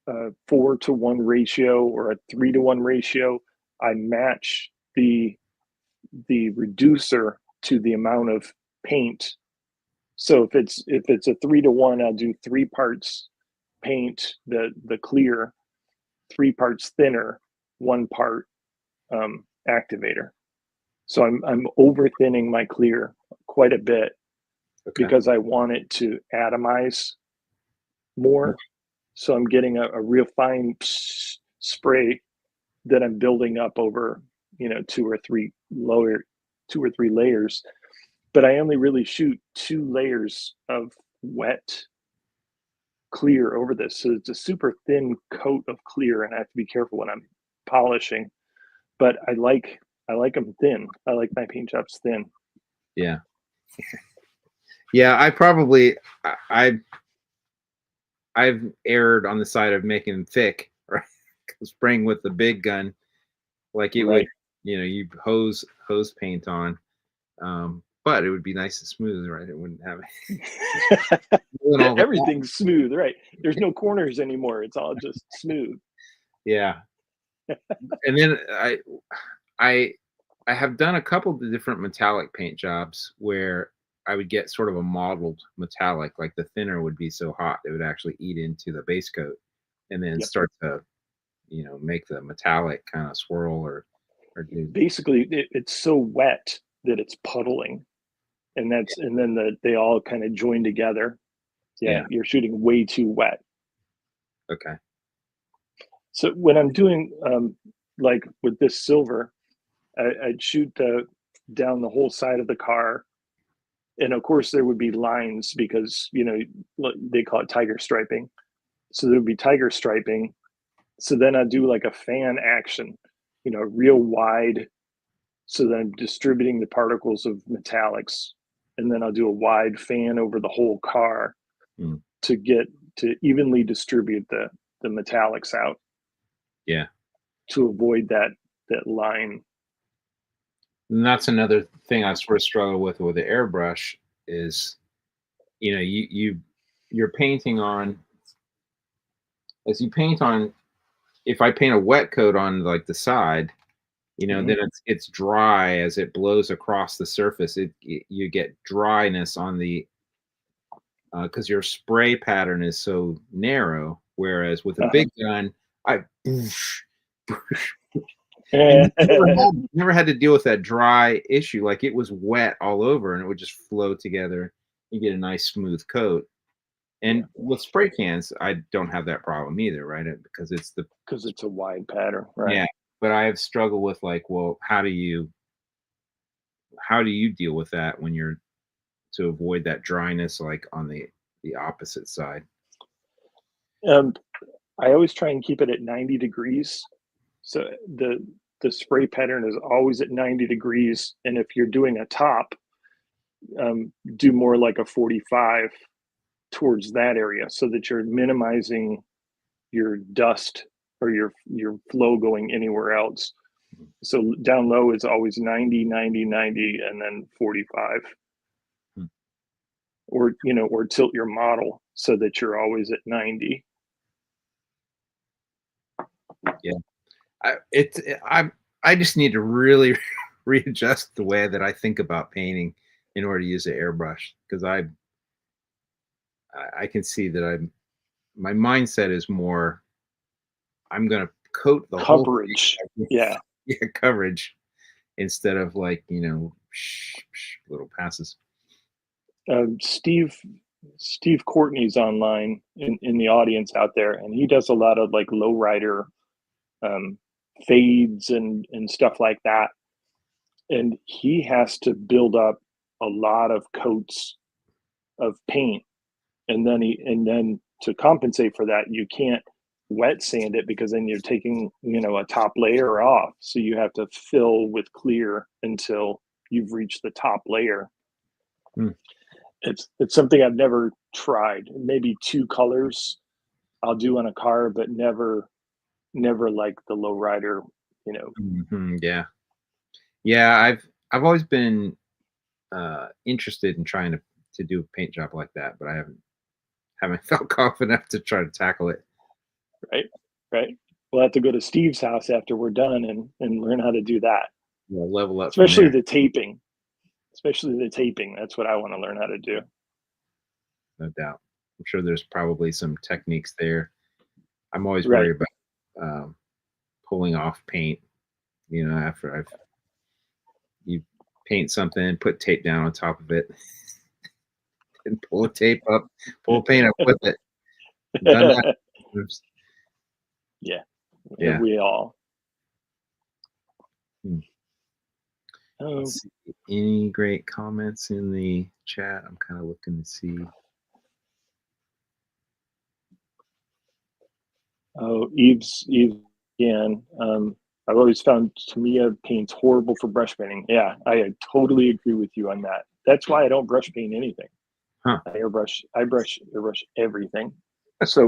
4-to-1 ratio or a 3-to-1 ratio, I match the reducer to the amount of paint. So if it's a 3-to-1, I'll do 3 parts paint, the clear, 3 parts thinner, 1 part activator. So I'm over thinning my clear quite a bit Okay. because I want it to atomize more. So I'm getting a real fine spray that I'm building up over, 2 or 3 layers. But I only really shoot 2 layers of wet clear over this. So it's a super thin coat of clear, and I have to be careful when I'm polishing. But I like them thin. I like my paint jobs thin. Yeah. Yeah. I probably I've erred on the side of making them thick, right? Spraying with the big gun, like it would, Right. you hose paint on. But it would be nice and smooth, right? It wouldn't have doing all the Everything's smooth, right? There's no corners anymore. It's all just smooth. yeah. And then I I have done a couple of different metallic paint jobs where I would get sort of a mottled metallic, like the thinner would be so hot it would actually eat into the base coat and then Yep. start to, make the metallic kind of swirl or do Basically, it's so wet that it's puddling, and then they all kind of join together. Yeah, yeah. you're shooting way too wet. Okay. So when I'm doing like with this silver, I'd shoot down the whole side of the car, and of course there would be lines because they call it tiger striping. So there would be tiger striping. So then I'd do like a fan action, real wide. So then I'm distributing the particles of metallics, and then I'll do a wide fan over the whole car Mm, to get to evenly distribute the metallics out yeah. to avoid that line. And that's another thing I sort of struggle with the airbrush is, you're painting on as you paint on if I paint a wet coat on like the side, Hmm. then it's dry as it blows across the surface. You get dryness on the because your spray pattern is so narrow. Whereas with a Uh-huh. big gun, I boosh, And never had to deal with that dry issue. Like it was wet all over and it would just flow together. You get a nice smooth coat. And with spray cans, I don't have that problem either, right? Because it's a wide pattern, right? Yeah. But I have struggled with like, well, how do you deal with that when you're to avoid that dryness, like on the opposite side? I always try and keep it at 90 degrees. So the spray pattern is always at 90 degrees. And if you're doing a top, do more like a 45 towards that area so that you're minimizing your dust or your flow going anywhere else. So down low is always 90, 90, 90, and then 45. Or, or tilt your model so that you're always at 90. Yeah. I just need to really readjust the way that I think about painting in order to use the airbrush, because I can see that my mindset is more I'm going to coat the coverage. Whole yeah coverage instead of like little passes. Steve Courtney's online in the audience out there, and he does a lot of like lowrider fades and stuff like that, and he has to build up a lot of coats of paint, and then to compensate for that, you can't wet sand it because then you're taking a top layer off, so you have to fill with clear until you've reached the top layer. It's something I've never tried. Maybe 2 colors I'll do on a car, but never like the lowrider, Yeah, I've always been interested in trying to do a paint job like that, but I haven't felt confident enough to try to tackle it. Right. We'll have to go to Steve's house after we're done and learn how to do that. Yeah, level up. Especially the taping. That's what I want to learn how to do. No doubt. I'm sure there's probably some techniques there. I'm always worried about pulling off paint. After you paint something, put tape down on top of it, and pull paint up with it. Done that. Yeah. We all. Let's see. Any great comments in the chat? I'm kind of looking to see. Oh, Eve's again. I've always found Tamiya paint's horrible for brush painting. Yeah, I totally agree with you on that. That's why I don't brush paint anything. Huh. I airbrush everything. So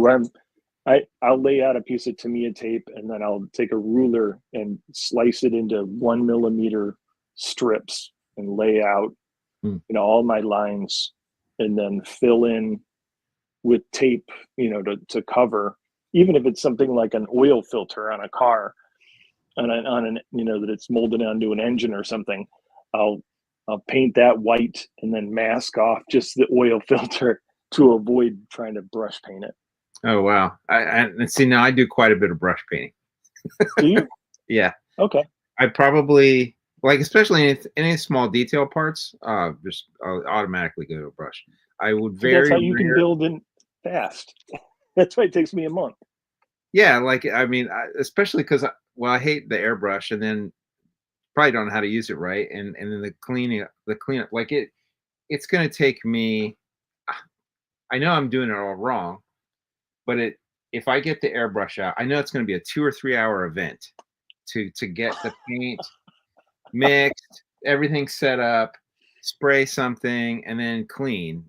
I'll lay out a piece of Tamiya tape, and then I'll take a ruler and slice it into 1 millimeter strips and lay out all my lines, and then fill in with tape to cover, even if it's something like an oil filter on a car, on an that it's molded onto an engine or something. I'll paint that white and then mask off just the oil filter to avoid trying to brush paint it. Oh wow! And see, now I do quite a bit of brush painting. Do you? Yeah. Okay. I probably like, especially in any small detail parts, just I'll automatically go to a brush. I would that's how you can build in fast. That's why it takes me a month. Yeah, like I mean, especially because I hate the airbrush, and then probably don't know how to use it right, and then the cleanup, like it's going to take me. I know I'm doing it all wrong, but if I get the airbrush out, I know it's going to be a 2 or 3 hour event to get the paint mixed, everything set up, spray something, and then clean.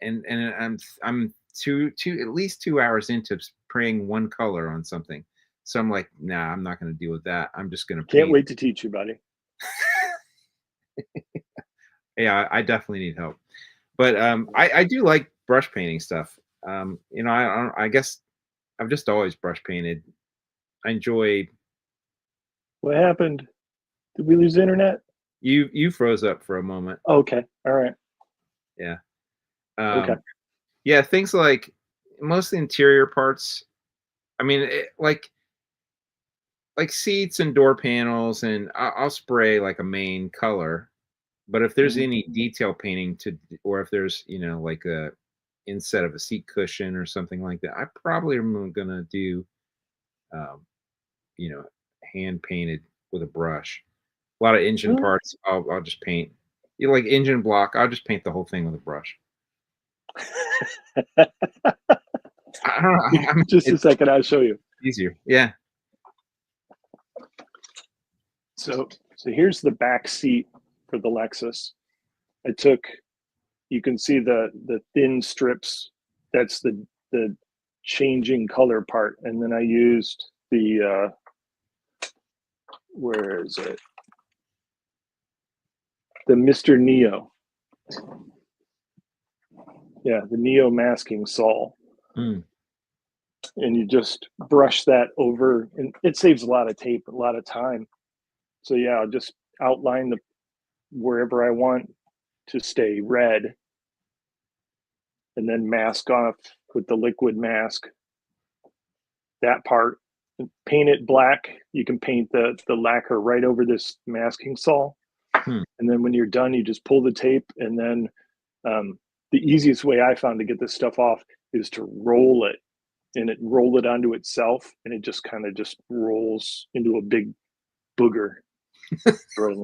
And I'm at least 2 hours into spraying one color on something. So I'm like, nah, I'm not going to deal with that. I'm just going to Can't wait to teach you, buddy. Yeah, I definitely need help. But I do like brush painting stuff. I guess I've just always brush painted. I enjoy. What happened? Did we lose the internet? You froze up for a moment. Okay. All right. Yeah. Okay. Yeah, things like most of the interior parts. I mean, like seats and door panels, and I'll spray like a main color. But if there's Mhm. any detail painting or if there's, like a instead of a seat cushion or something like that, I probably am gonna do, um, you know, hand painted with a brush. A lot of engine Well, parts, I'll just paint. Like engine block, I'll just paint the whole thing with a brush. I don't know. I mean, just a it's second, I'll show you. easier. Yeah. So here's the back seat for the Lexus. I took, you can see the thin strips. That's the changing color part, and then I used the where is it? The Mr. Neo. Yeah, the Neo masking sol. Mm. And you just brush that over, and it saves a lot of tape, a lot of time. So yeah, I'll just outline the wherever I want to stay red, and then mask off with the liquid mask that part. Paint it black. You can paint the lacquer right over this masking sol, Hmm. and then when you're done, you just pull the tape, and then the easiest way I found to get this stuff off is to roll it, and roll it onto itself, and it just kind of just rolls into a big booger. For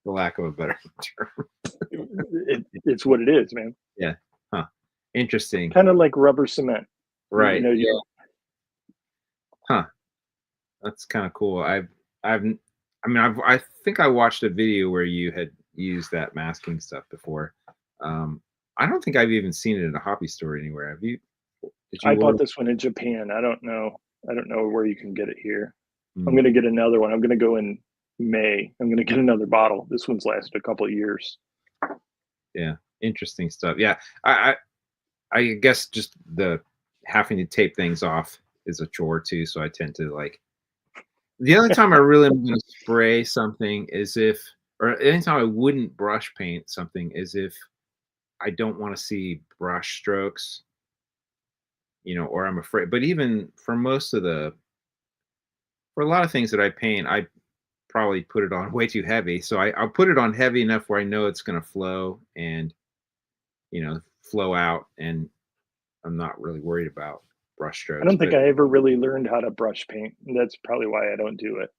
lack of a better term. It's what it is, man. Yeah. Huh. Interesting. Kind of like rubber cement. You Right. know, Yeah. you Huh. That's kind of cool. I think I watched a video where you had used that masking stuff before. Um, I don't think I've even seen it in a hobby store anywhere. Have you? Did I you bought order? this one in Japan. I don't know. I don't know where you can get it here. I'm Mm, gonna get another one. I'm gonna go in May. I'm gonna get another bottle. This one's lasted a couple of years. yeah. Interesting stuff. Yeah. I guess just the having to tape things off is a chore too. So I tend to like the only time I really am going to spray something is if, or anytime I wouldn't brush paint something is if I don't want to see brush strokes, or I'm afraid. But even for for a lot of things that I paint, I probably put it on way too heavy. So I'll put it on heavy enough where I know it's going to flow and, flow out. And I'm not really worried about brush I strokes. don't think But I ever really learned how to brush paint. That's probably why I don't do it.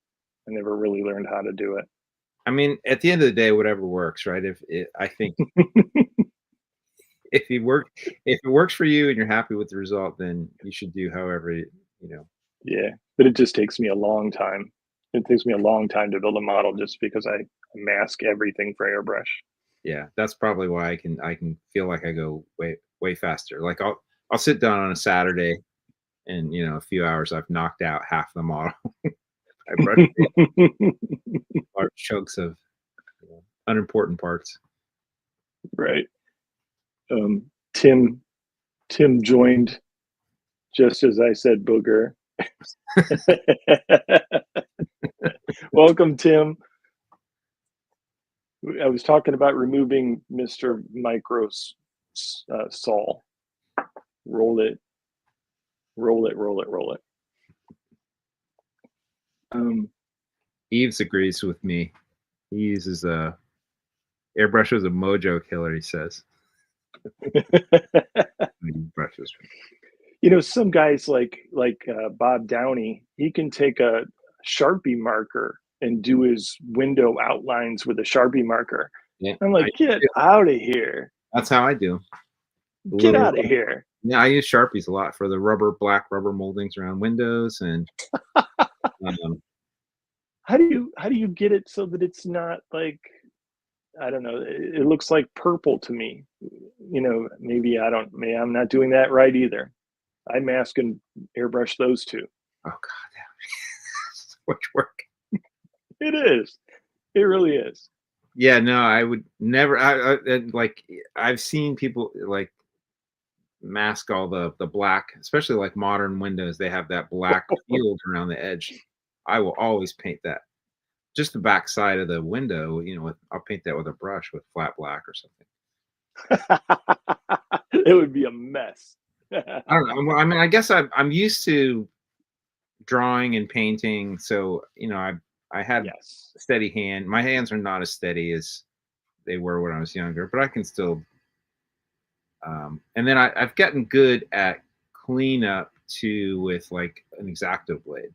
I never really learned how to do I mean, at the end of the day, whatever works, right? I think it. if it works for you and you're happy with the result, then you should do however you know. Yeah, but it just takes me a long time. It takes me a long time to build a model just because I mask everything for airbrush. Yeah, that's probably why I can feel like I go way faster. Like I'll sit down on a Saturday and a few hours I've knocked out half the model. I brush large chunks of unimportant parts. Right. Um, Tim Tim joined just as I said booger. Welcome, Tim. I was talking about removing Mr. Micro's Sol. Roll it, roll it, roll it, roll it. Eves agrees with me. He uses a airbrush as a mojo killer. He says. He brushes. Some guys like Bob Downey, he can take a Sharpie marker and do his window outlines with a Sharpie marker. Yeah, I'm like, get out of here. that's how I do. The Get little out of here. Yeah, I use Sharpies a lot for the black rubber moldings around windows, and um, How do you get it so that it's not like, I don't know, it looks like purple to me. Maybe I'm not doing that right either. I mask and airbrush those two. oh god, that's so much work. It is. It really is. Yeah, no, I would never. Like I've seen people like mask all the black, especially like modern windows. They have that black field around the edge. I will always paint that just the back side of the window. I'll paint that with a brush with flat black or something. It would be a mess. I don't know. I mean, I guess I'm used to drawing and painting, so I had Yes. a steady hand. My hands are not as steady as they were when I was younger, but I can still. And then I've gotten good at cleanup too with like an X-Acto blade.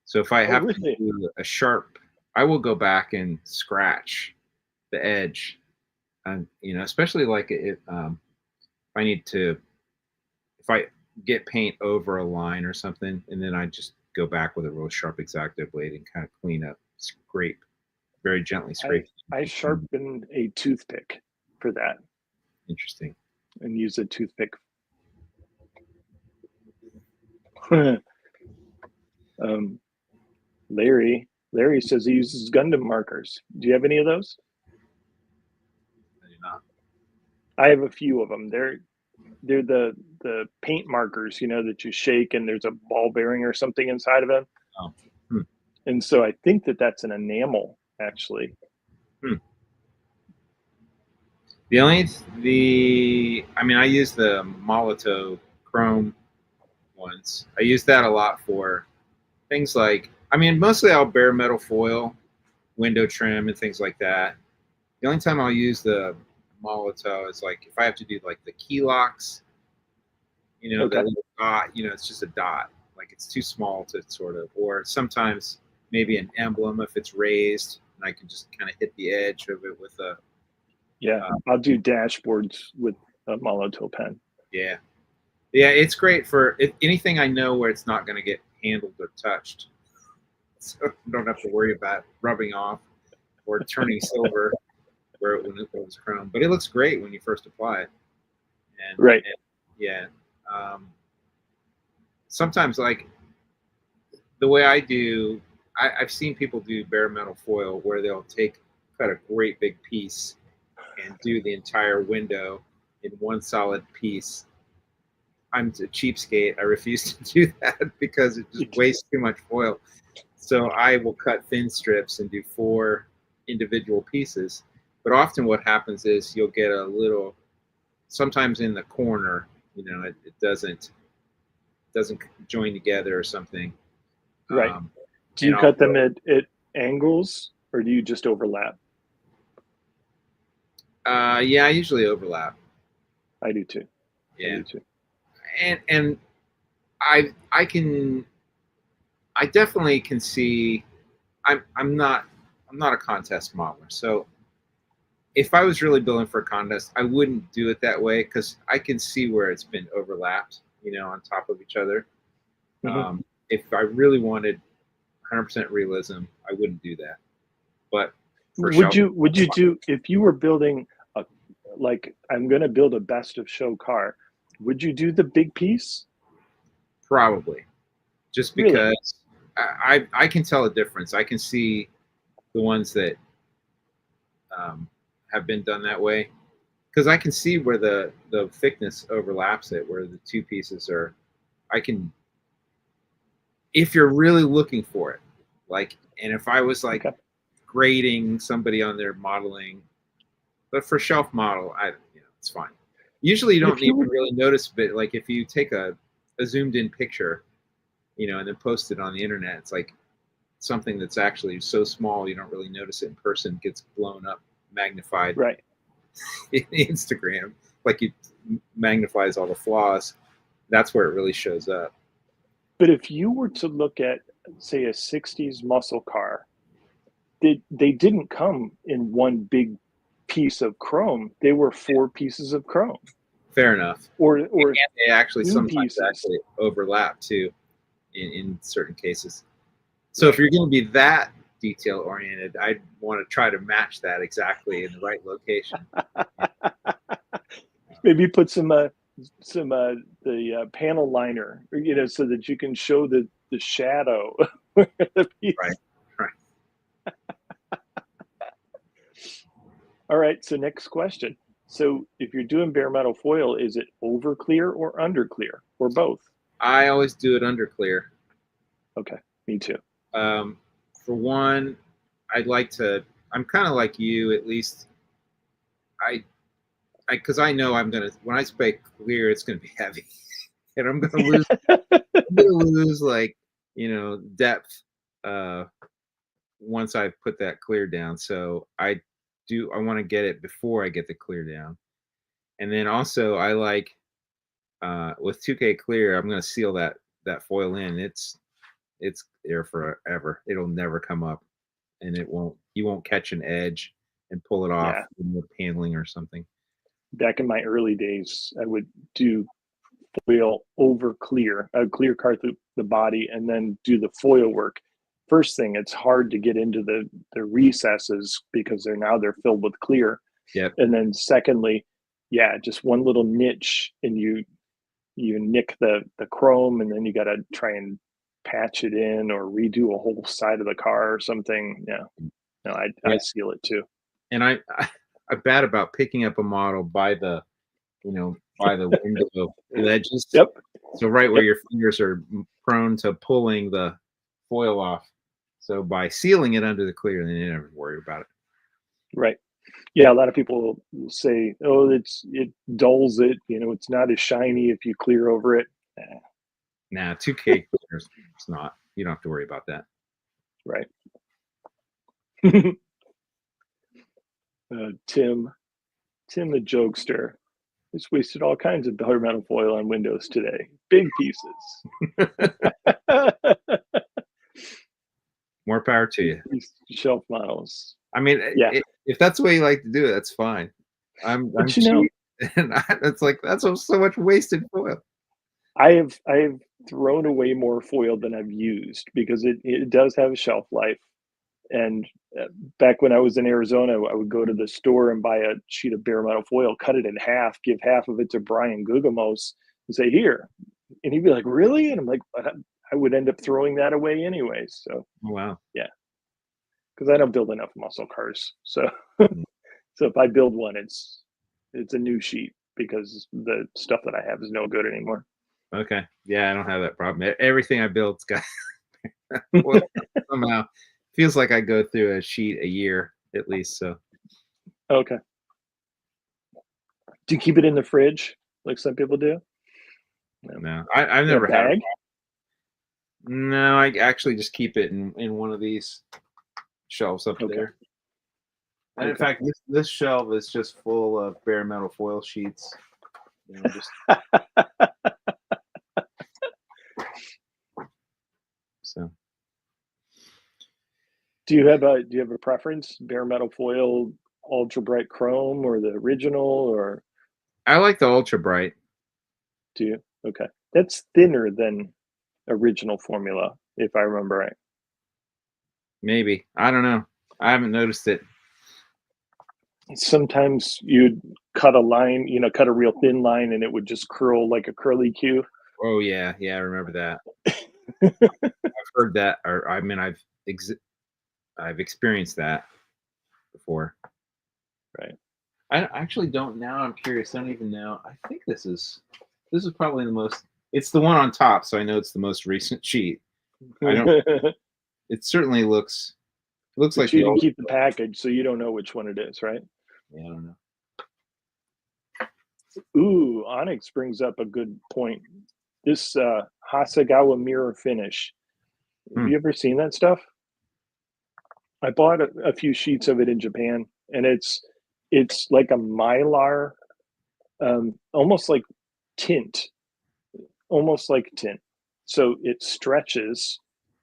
So if I Oh, have to really? do a sharp, I will go back and scratch the edge, and especially like if I need to, if I get paint over a line or something, and then I just go back with a real sharp X-Acto blade and kind of clean up, scrape, very gently I scrape. I sharpen a toothpick for that Interesting. and use a toothpick. um, Larry says he uses Gundam markers. Do you have any of those? I do not. I have a few of them. They're the paint markers, that you shake and there's a ball bearing or something inside of them. Oh. Hmm. And so I think that's an enamel, actually. Hmm. I use the Molotov Chrome ones. I use that a lot for things like, mostly I'll bare metal foil, window trim, and things like that. The only time I'll use the Molotov is like if I have to do like the key locks, Okay. that little dot, it's just a dot. Like it's too small to sort of, or sometimes maybe an emblem if it's raised, and I can just kind of hit the edge of it with a. Yeah, I'll do dashboards with a Molotov pen. Yeah. Yeah, it's great for anything I know where it's not going to get handled or touched. So I don't have to worry about rubbing off or turning silver when it was chrome. But it looks great when you first apply it. Right. And yeah. Sometimes, like the way I do, I've seen people do bare metal foil where they'll cut a great big piece and do the entire window in one solid piece. I'm a cheapskate. I refuse to do that because it just wastes too much foil. So I will cut thin strips and do 4 individual pieces. But often what happens is you'll get a little, sometimes in the corner, it doesn't join together or something. Right. Do you cut them at angles or do you just overlap? Yeah, I usually overlap. I do too. Yeah. I do too. And I definitely can see. I'm not a contest modeler, so if I was really building for a contest, I wouldn't do it that way because I can see where it's been overlapped, on top of each other. Mm-hmm. If I really wanted 100% realism, I wouldn't do that. But would you do, if you were building I'm going to build a best of show car, would you do the big piece? Probably, just because I can tell a difference. I can see the ones that have been done that way because I can see where the thickness overlaps it, where the 2 pieces are. I can, if you're really looking for it, and if I was grading somebody on their modeling, but for shelf model, it's fine. Usually you don't even really notice, but like if you take a zoomed in picture, and then post it on the internet, it's like something that's actually so small you don't really notice it in person gets blown up, magnified in Instagram, like it magnifies all the flaws. That's where it really shows up. But if you were to look at, say, a 60s muscle car, they didn't come in one big piece of chrome. They were 4 pieces of chrome. Fair enough. Or they actually 2 sometimes pieces. actually overlap too in certain cases. So if you're going to be that detail oriented, I'd want to try to match that exactly in the right location. Maybe put some the panel liner, so that you can show the shadow. Right. All right. So next question. So if you're doing bare metal foil, is it over clear or under clear or both? I always do it under clear. Okay. Me too. For one, I'm kind of like you, at least because I know when I spray clear, it's gonna be heavy, and I'm gonna lose like depth once I put that clear down. So I want to get it before I get the clear down. And then also I like with 2K clear, I'm going to seal that foil in. It's there forever. It'll never come up, and you won't catch an edge and pull it off Yeah. with paneling or something. Back in my early days, I would do foil over clear. I would clear car through the body and then do the foil work. First thing, it's hard to get into the recesses because they're filled with clear. Yep. And then secondly, yeah, just one little niche and you nick the chrome, and then you got to try and patch it in or redo a whole side of the car or something. Yeah. No, I seal it too. And I'm bad about picking up a model by the window ledges. Yep. So right where your fingers are prone to pulling the foil off. So by sealing it under the clear, then you never worry about it. Right. Yeah, a lot of people say, "Oh, it dulls it. It's not as shiny if you clear over it." Nah, 2K clear, it's not. You don't have to worry about that. Right. Tim the jokester has wasted all kinds of powder metal foil on windows today. Big pieces. More power to you. These shelf models. I mean, yeah. If that's the way you like to do it, that's fine. I'm cheap, and that's so much wasted foil. I have thrown away more foil than I've used because it does have a shelf life. And back when I was in Arizona, I would go to the store and buy a sheet of bare metal foil, cut it in half, give half of it to Brian Gugamos, and say, "Here." And he'd be like, "Really?" And I'm like, I would end up throwing that away anyway. So, wow. Yeah. Because I don't build enough muscle cars. So, so if I build one, it's a new sheet because the stuff that I have is no good anymore. Okay. Yeah, I don't have that problem. Everything I build's got somehow feels like I go through a sheet a year at least. So okay. Do you keep it in the fridge like some people do? No, I've never had it. No, I actually just keep it in one of these shelves up there. And in fact, this shelf is just full of bare metal foil sheets. So, do you have a preference? Bare metal foil, ultra bright chrome, or the original? Or I like the ultra bright. Do you? Okay, that's thinner than original formula, if I remember right. Maybe, I don't know. I haven't noticed it. Sometimes you'd cut a line, cut a real thin line, and it would just curl like a curly Q. Oh yeah, I remember that. I've heard that, or I mean, I've experienced that before. Right. I actually don't. Now I'm curious. I don't even know. I think this is probably the most. It's the one on top, so I know it's the most recent sheet. I don't. It certainly looks like you didn't keep the package, so you don't know which one it is, right? Yeah, I don't know. Ooh, Onyx brings up a good point. This Hasegawa mirror finish. Have you ever seen that stuff? I bought a few sheets of it in Japan, and it's like a mylar, almost like tint. So it stretches,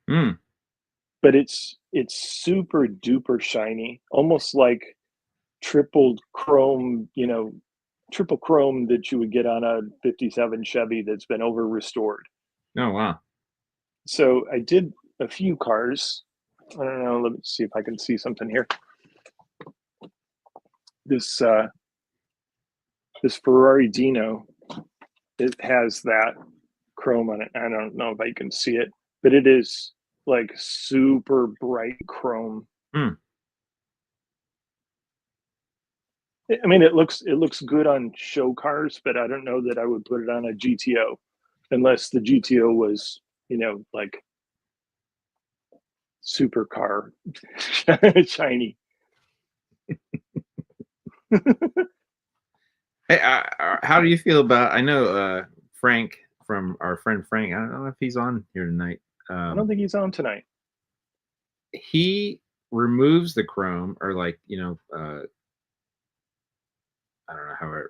but it's super duper shiny, almost like triple chrome that you would get on a 57 Chevy that's been over restored. Oh, wow. So I did a few cars. I don't know. Let me see if I can see something here. This Ferrari Dino, it has that chrome on it. I don't know if I can see it, but it is like super bright chrome. I mean, it looks good on show cars, but I don't know that I would put it on a GTO unless the GTO was, like supercar shiny. Hey, how do you feel about? I know Frank from our friend Frank. I don't know if he's on here tonight. I don't think he's on tonight. He removes the chrome, or like, I don't know how to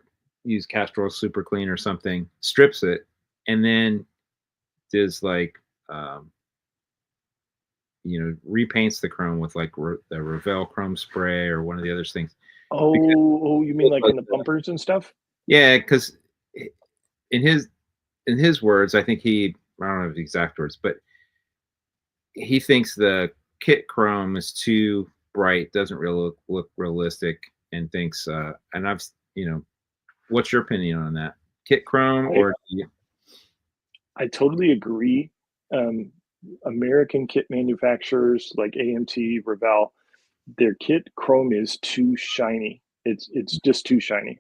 use Castrol Super Clean or something, strips it, and then does like, repaints the chrome with like the Revell chrome spray or one of the other things. Oh, you mean like in the bumpers and stuff? Yeah, because in his words, I think I don't know the exact words, but he thinks the kit chrome is too bright, doesn't really look realistic, and thinks, and what's your opinion on that? Kit chrome or I totally agree. American kit manufacturers like AMT, Revell, their kit chrome is too shiny. It's just too shiny.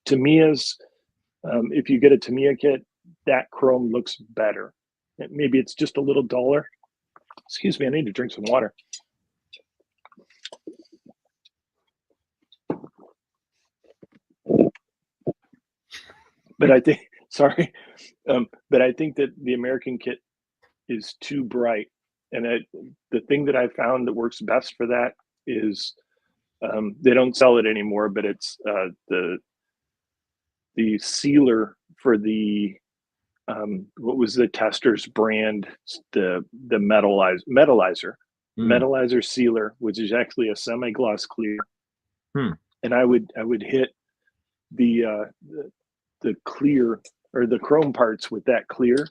Tamiya's, if you get a Tamiya kit, that chrome looks better. Maybe it's just a little duller. Excuse me, I need to drink some water. But I think, sorry, but I think that the American kit is too bright. And the thing that I found that works best for that is they don't sell it anymore, but it's the sealer for the what was the tester's brand, the metalizer sealer, which is actually a semi-gloss clear. And I would hit the clear or the chrome parts with that clear,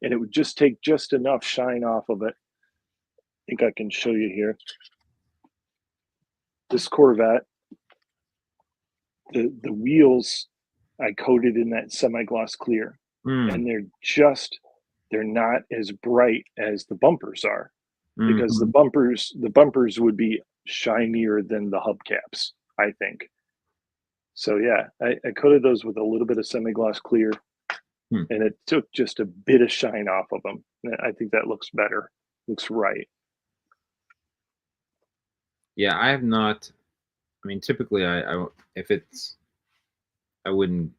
and it would just take just enough shine off of it. I think I can show you here. This Corvette, the wheels I coated in that semi-gloss clear, and they're not as bright as the bumpers are, because the bumpers would be shinier than the hubcaps, I think. So yeah, I coated those with a little bit of semi-gloss clear, and it took just a bit of shine off of them. And I think that looks better, looks right. Yeah, I have not. I mean, typically, I wouldn't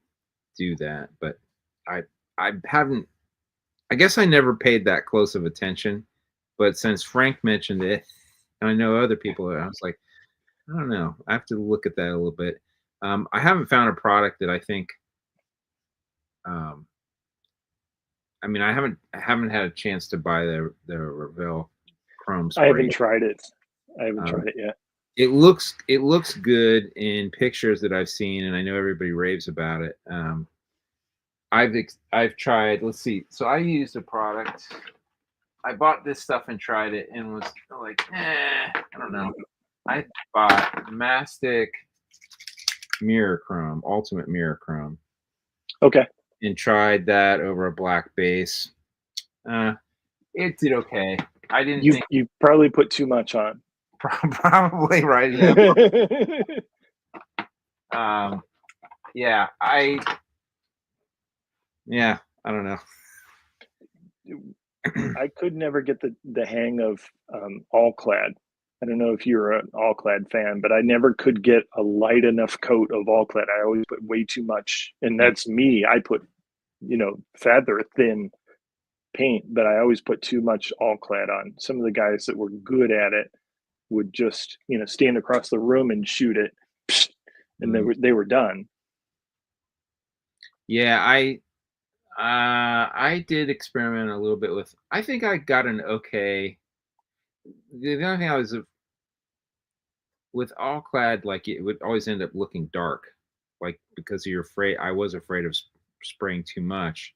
do that, but I haven't. I guess I never paid that close of attention, but since Frank mentioned it, and I know other people, I was like, I don't know. I have to look at that a little bit. I haven't found a product that I think. I mean, I haven't had a chance to buy the Revell chrome spray. I haven't tried it. I haven't tried it yet. It looks good in pictures that I've seen, and I know everybody raves about it. I've tried. Let's see. So I used a product. I bought this stuff and tried it, and was like, I don't know. I bought Mastic Mirror Chrome, Ultimate Mirror Chrome. Okay. And tried that over a black base. It did okay. I didn't. You probably put too much on. Probably right. Yeah. I don't know. I could never get the hang of all clad. I don't know if you're an all clad fan, but I never could get a light enough coat of all clad. I always put way too much, and that's me. I put, feather thin paint, but I always put too much all clad on. Some of the guys that were good at it would just, stand across the room and shoot it, and they were done. Yeah, I did experiment a little bit with. I think I got an okay. The only thing I was with all clad, like it would always end up looking dark, like because you're afraid. I was afraid of spraying too much.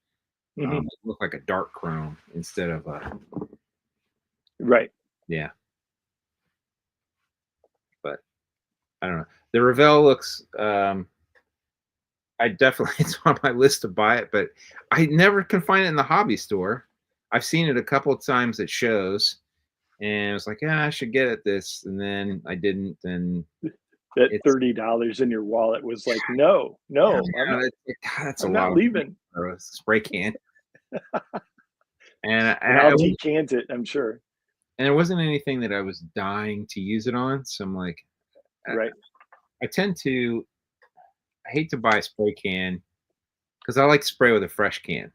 It looked like a dark chrome instead of a. Right. Yeah. But I don't know. The Revell looks. I definitely, it's on my list to buy it, but I never can find it in the hobby store. I've seen it a couple of times at shows, and I was like, I should get at this, and then I didn't. And that $30 in your wallet was like, no, that's I'm not leaving. For a spray can. and I'll decant it, I'm sure. And there wasn't anything that I was dying to use it on, so I'm like, right. I hate to buy a spray can because I like to spray with a fresh can.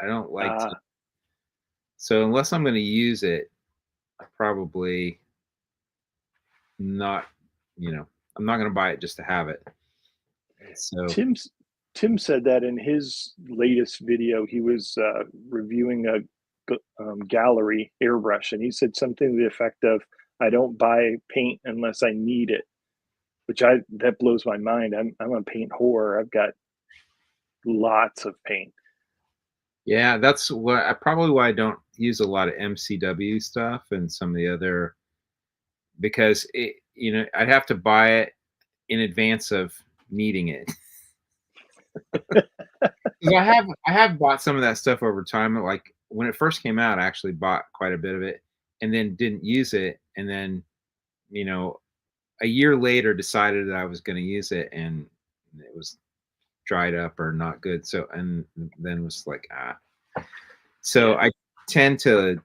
I don't like to. So unless I'm going to use it, I probably not, you know, I'm not going to buy it just to have it. So Tim's Tim said that in his latest video, he was reviewing a gallery airbrush, and he said something to the effect of, "I don't buy paint unless I need it," which I that blows my mind. I'm a paint whore. I've got lots of paint. yeah, that's what I probably why I don't use a lot of MCW stuff and some of the other because it, I'd have to buy it in advance of needing it. 'Cause I have bought some of that stuff over time. Like when it first came out, I actually bought quite a bit of it and then didn't use it. And then, you know, a year later decided that I was going to use it and it was dried up or not good. So, and then was like, ah. So Yeah, I tend to,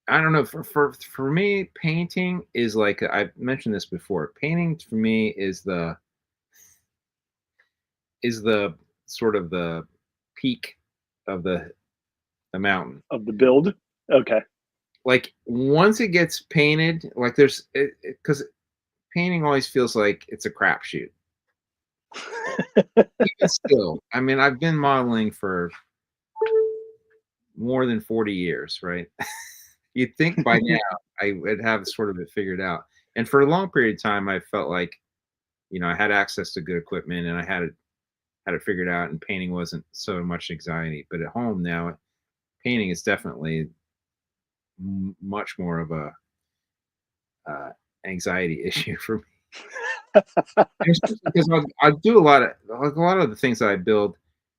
I don't know, for me, painting is like, I've mentioned this before. Painting for me is the sort of the peak of the mountain. of the build. Okay, Like once it gets painted, like there's because painting always feels like it's a crapshoot. Even still, I mean, I've been modeling for more than 40 years, right? You'd think by now I would have sort of it figured out. And for a long period of time, I felt like, I had access to good equipment and I had it figured out, and painting wasn't so much anxiety. But at home now, painting is definitely much more of a anxiety issue for me. And especially because I do a lot of the things that I build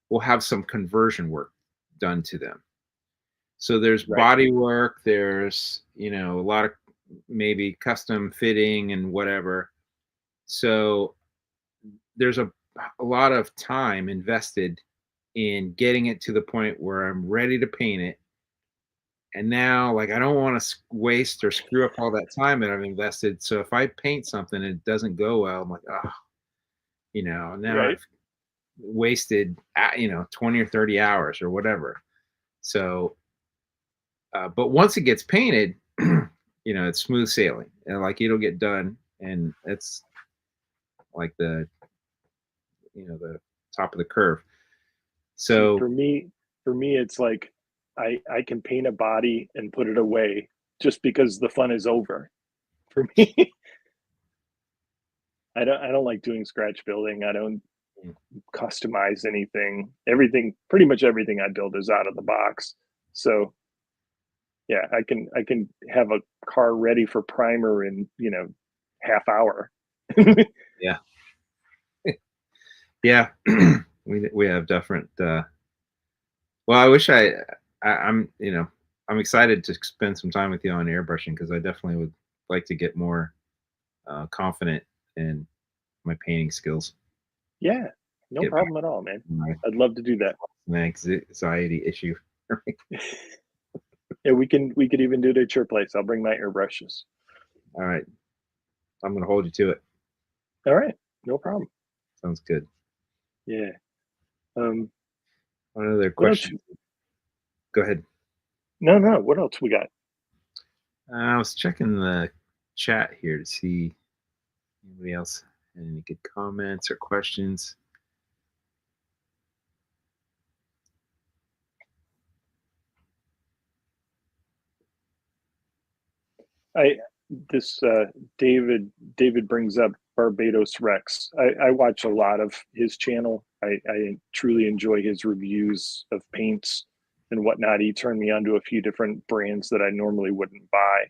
will have some conversion work done to them. So there's right. body work, there's, a lot of maybe custom fitting and whatever. So there's a lot of time invested in getting it to the point where I'm ready to paint it. And now, like, I don't want to waste or screw up all that time that I've invested. So if I paint something and it doesn't go well, I'm like, oh, now Right. I've wasted, 20 or 30 hours or whatever. So, but once it gets painted, it's smooth sailing and like it'll get done. And it's like the top of the curve. See, So for me, it's like I can paint a body and put it away just because the fun is over. For me, I don't like doing scratch building. I don't mm, customize anything. Everything, pretty much everything I build is out of the box. So yeah, I can have a car ready for primer in, half hour. yeah, yeah, we have different. Well, I wish I'm excited to spend some time with you on airbrushing because I definitely would like to get more confident in my painting skills. Yeah, no Get back problem at all, man. to I'd love to do that. my anxiety issue. Yeah, we could even do it at your place. I'll bring my airbrushes. All right, I'm gonna hold you to it. All right, no problem. Sounds good. Yeah. Um, What other what else? questions? Go ahead. No, no. What else we got? I was checking the chat here to see anybody else had any good comments or questions. I this David brings up Barbados Rex. I watch a lot of his channel. I truly enjoy his reviews of paints and whatnot. He turned me on to a few different brands that I normally wouldn't buy.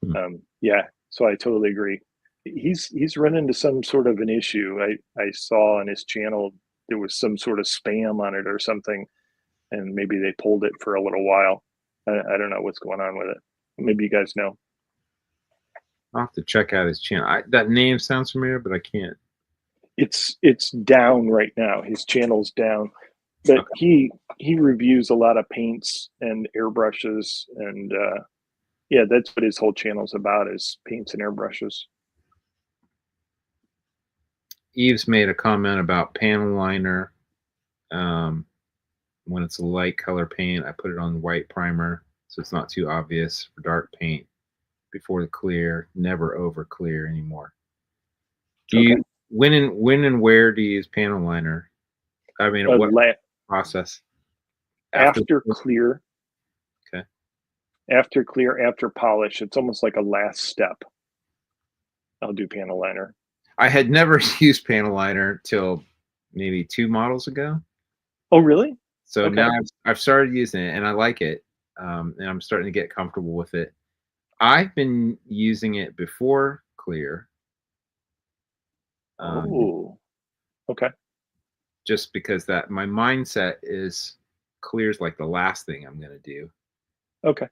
Hmm. Yeah, so I totally agree. He's run into some sort of an issue. I saw on his channel there was some sort of spam on it or something, and maybe they pulled it for a little while. I don't know what's going on with it. Maybe you guys know. I'll have to check out his channel. That name sounds familiar, but I can't. It's down right now. His channel's down, but Okay. he reviews a lot of paints and airbrushes, and yeah, that's what his whole channel's about, is paints and airbrushes. Eve's made a comment about panel liner. Um, when it's a light color paint, I put it on white primer so it's not too obvious for dark paint before the clear. Never over clear anymore. Do Okay. you when and where do you use panel liner? I mean, at what La- process? After after clear, okay. after polish, it's almost like a last step. I'll do panel liner. I had never used panel liner till maybe 2 models ago. Oh, really? So Okay. now I've started using it and I like it. And I'm starting to get comfortable with it. I've been using it before clear, Oh, okay. just because that my mindset is clear's like the last thing I'm gonna do. Okay.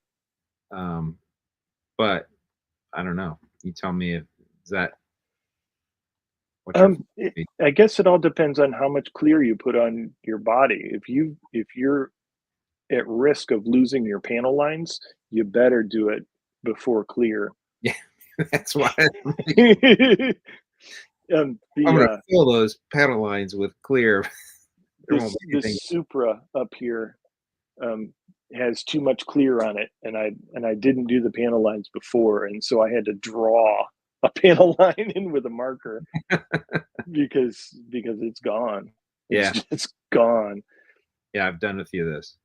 Um, but I don't know. You tell me if is that what your I guess it all depends on how much clear you put on your body. If you're at risk of losing your panel lines, you better do it before clear. yeah. That's why I'm The gonna fill those panel lines with clear. There won't this be this anything. Supra up here um, has too much clear on it, and I didn't do the panel lines before, and so I had to draw a panel line in with a marker because it's gone. It's Yeah, just gone. yeah, I've done a few of those.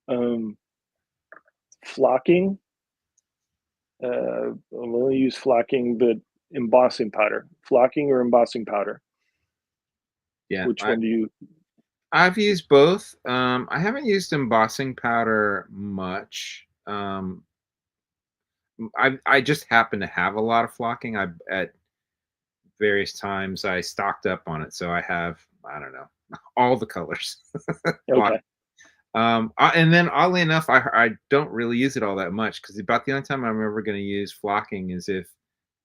um, Flocking. I'll only use flocking, but embossing powder. Flocking or embossing powder. Yeah, Which one do you? I've used both. I haven't used embossing powder much. I just happen to have a lot of flocking. I at various times I stocked up on it, so I don't know all the colors. Flock. Okay, And then oddly enough, I don't really use it all that much because about the only time I'm ever going to use flocking is if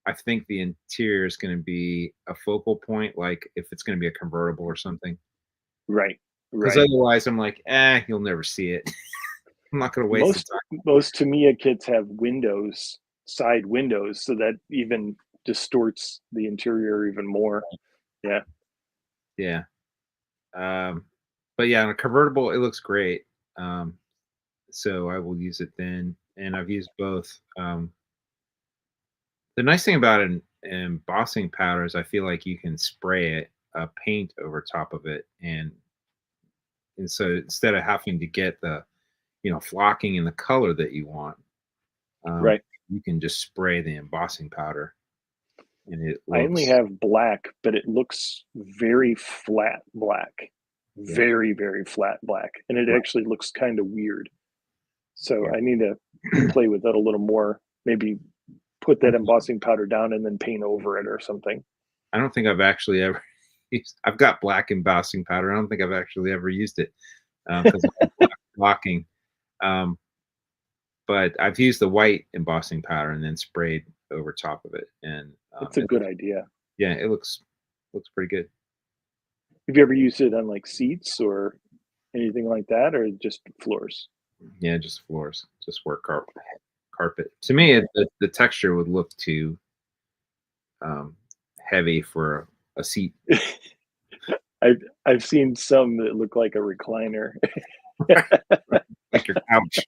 I think the interior is going to be a focal point, like if it's going to be a convertible or something. right, Because right. otherwise, I'm like, you'll never see it. I'm not going to waste the Most time. most Tamiya kits have windows, side windows, so that even distorts the interior even more. Yeah. Yeah. Um, but yeah, on a convertible, it looks great. Um, so I will use it then, and I've used both. The nice thing about an embossing powder is I feel like you can spray it, paint over top of it, and so instead of having to get the flocking in the color that you want, um, Right. you can just spray the embossing powder, and it I only looks have black, but it looks very flat black. yeah, Very, very flat black. And it right, actually looks kind of weird. So yeah. I need to play with that a little more. Maybe put that embossing powder down and then paint over it or something. I don't think I've actually ever used. I've got black embossing powder. I don't think I've actually ever used it because I have black blocking. Um, but I've used the white embossing powder and then sprayed over top of it, and It's a good idea. yeah, it looks pretty good. Have you ever used it on like seats or anything like that, or just floors? Yeah, just floors, just work carpet. To me, the texture would look too um, heavy for a seat. I've seen some that look like a recliner. Like your couch,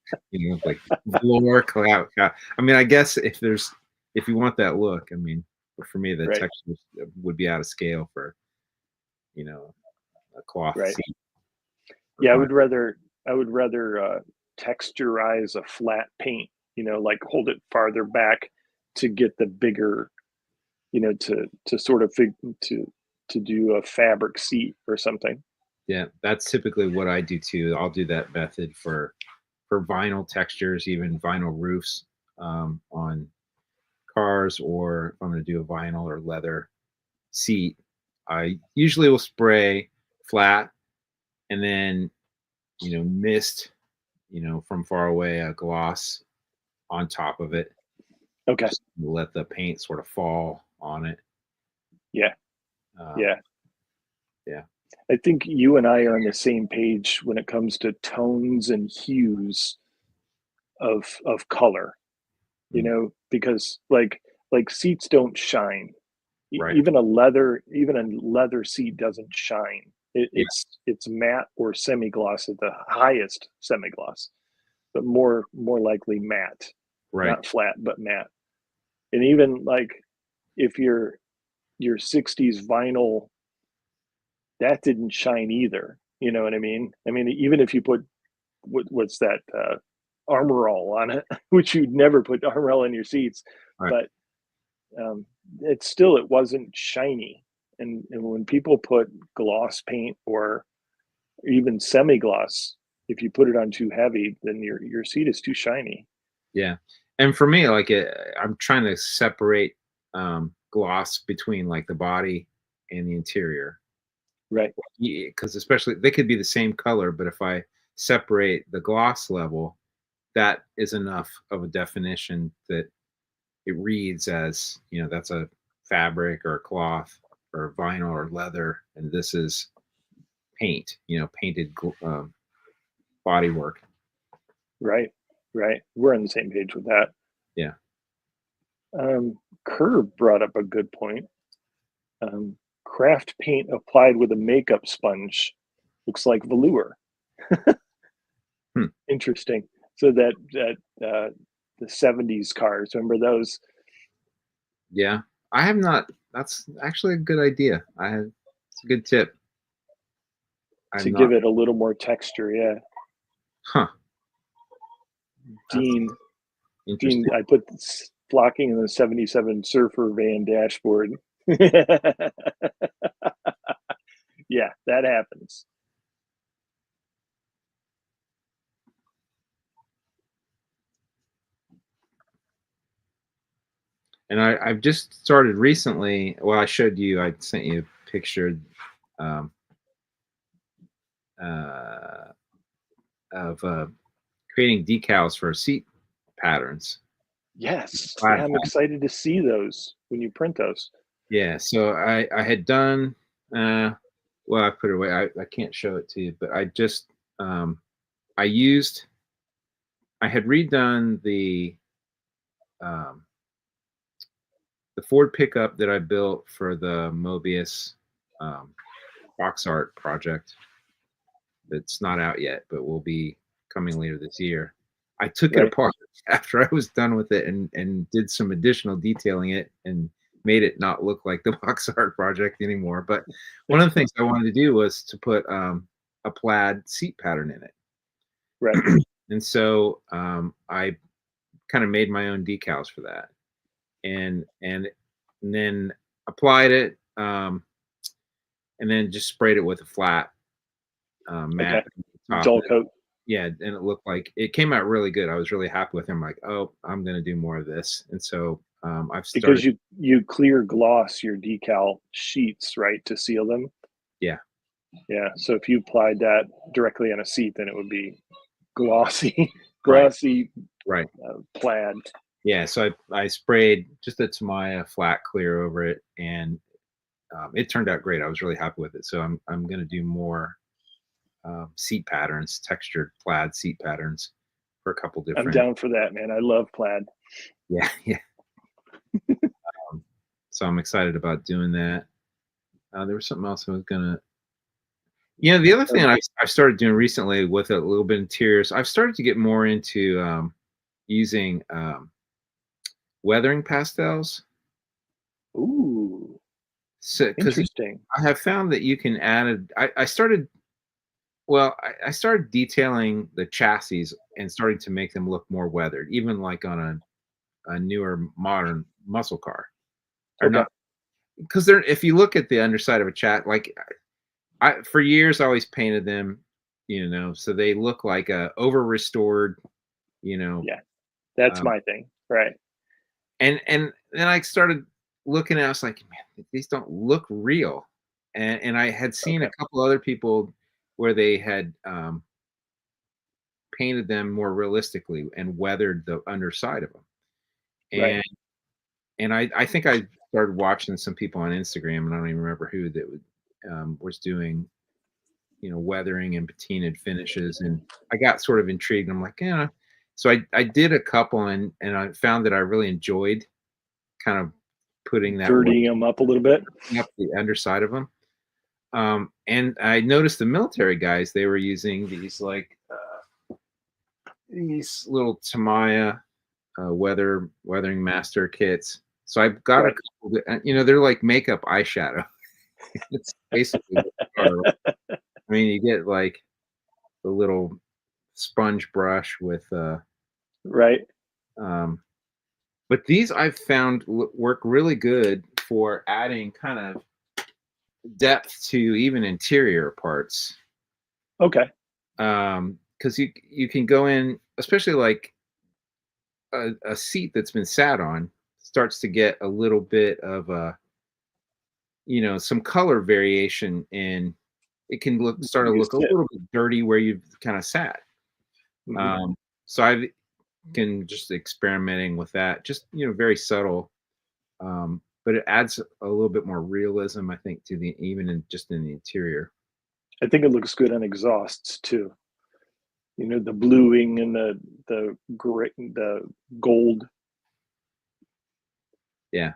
like floor couch. I mean, I guess if you want that look, I mean, but for me, the Right, texture would be out of scale for you know a cloth right. seat Yeah, recliner. I would rather texturize a flat paint. Like hold it farther back to get the bigger. To sort of to do a fabric seat or something. Yeah, that's typically what I do too. I'll do that method for vinyl textures, even vinyl roofs on cars, or if I'm going to do a vinyl or leather seat, I usually will spray flat and then mist from far away a gloss on top of it, Okay. just to let the paint sort of fall on it. Yeah. Um, Yeah. yeah, I think you and I are on the same page when it comes to tones and hues of color. mm, Because like seats don't shine. Right. Even a leather seat doesn't shine. Yeah. It's matte or semi gloss at the highest semi gloss, but more likely matte, Right. not flat, but matte. And even like if your 60s vinyl, that didn't shine either. You know what I mean? I mean, even if you put what's that Armor All on it, which you'd never put Armor All in your seats, Right. but um, it wasn't shiny. And when people put gloss paint or even semi gloss, if you put it on too heavy, then your seat is too shiny. Yeah. And for me, like I'm trying to separate gloss between like the body and the interior. Right. Because especially they could be the same color, but if I separate the gloss level, that is enough of a definition that it reads as, that's a fabric or a cloth or vinyl or leather, and this is paint, painted body work. Right. Right. We're on the same page with that. Yeah. Curb brought up a good point. Craft paint applied with a makeup sponge looks like velour. Hmm. Interesting. So the 70s cars, remember those? Yeah. I have not. That's actually a good idea. It's a good tip. To I'm give not. it a little more texture, yeah. Huh. That's Dean, interesting. I put flocking in the 77 Surfer van dashboard. Yeah, that happens. And I've just started recently. Well, I showed you. I sent you a picture um, uh, of creating decals for seat patterns. Yes. Plaid Yeah, I'm pattern. excited to see those when you print those. Yeah. So I had done. Well, I put it away. I can't show it to you, but I just I used. I had redone um, the Ford pickup that I built for the Mobius um, box art project. That's not out yet, but will be coming later this year. I took it Right. apart after I was done with it and did some additional detailing it and made it not look like the box art project anymore. But one of the things I wanted to do was to put a plaid seat pattern in it. Right. And so I kind of made my own decals for that, and then applied it, and then just sprayed it with a flat Okay. matte top. Dull coat. Yeah, and it looked like it came out really good. I was really happy with him. Like, oh, I'm gonna do more of this, and so I've Because started. you clear gloss your decal sheets, right, to seal them. Yeah, Yeah. So if you applied that directly on a seat, then it would be glossy, right, glossy right. plaid. Yeah, so I sprayed just a Tamaya flat clear over it, and it turned out great. I was really happy with it. So I'm gonna do more seat patterns, textured plaid seat patterns for a couple I'm different. down for that, man. I love plaid. Yeah, yeah. So I'm excited about doing that. There was something else I was gonna. Yeah, the other thing Um, I started doing recently with a little bit of interiors, I've started to get more into using weathering pastels. ooh, So, because interesting. I have found that you can add. I started. Well, I started detailing the chassis and starting to make them look more weathered, even like on a newer modern muscle car. Or Okay. not, because they're. If you look at the underside of a chat, like I for years I always painted them, so they look like a over restored, you know, Yeah, that's um, my thing. Right. and then I started looking at it, I was like, man, these don't look real. And I had seen a Okay. couple other people where they had painted them more realistically and weathered the underside of them. Right. And I think I started watching some people on Instagram, and I don't even remember who that was doing, weathering and patinaed finishes, and I got sort of intrigued. I'm like, yeah. So I did a couple, and I found that I really enjoyed kind of putting that dirtying them up a little bit. up the underside of them. And I noticed the military guys, they were using these little Tamiya weathering master kits. So I've got a Right. couple that, they're like makeup eyeshadow. It's basically what they are. I mean, you get like the little sponge brush with Right. um but these I've found work really good for adding kind of depth to even interior parts. Okay. Because you can go in, especially like a seat that's been sat on starts to get a little bit of some color variation, and it can start to You look a sit. little bit dirty where you've kind of sat. Mhm. So I can just experimenting with that, just very subtle, but it adds a little bit more realism, I think, to the even in just in the interior. I think it looks good on exhausts too. The bluing and the gray, the gold. Yeah,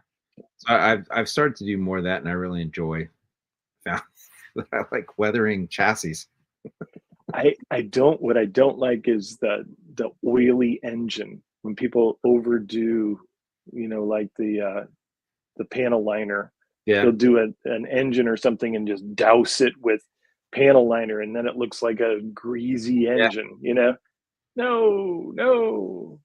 so I've started to do more of that, and I really enjoy. Found that I like weathering chassis. I don't what I don't like is the oily engine when people overdo, like the panel liner. Yeah, They'll do an engine or something and just douse it with panel liner, and then it looks like a greasy yeah. engine. No, no.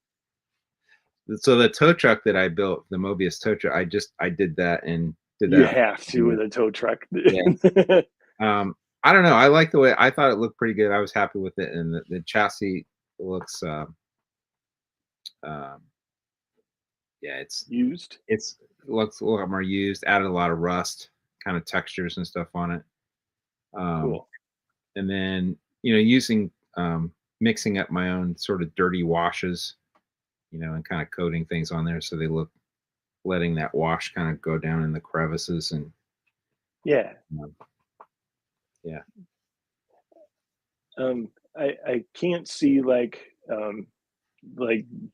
So the tow truck that I built, the Mobius tow truck, I did that and did You that. have to with a tow truck. Yeah. I don't know. I like the way I thought it looked pretty good. I was happy with it, and the chassis looks. Um, yeah, Used. it's looks a lot more used. Added a lot of rust, kind of textures and stuff on it. Um, Cool. and then using mixing up my own sort of dirty washes, and kind of coating things on there so they look, letting that wash kind of go down in the crevices and Yeah. um, yeah. I can't see like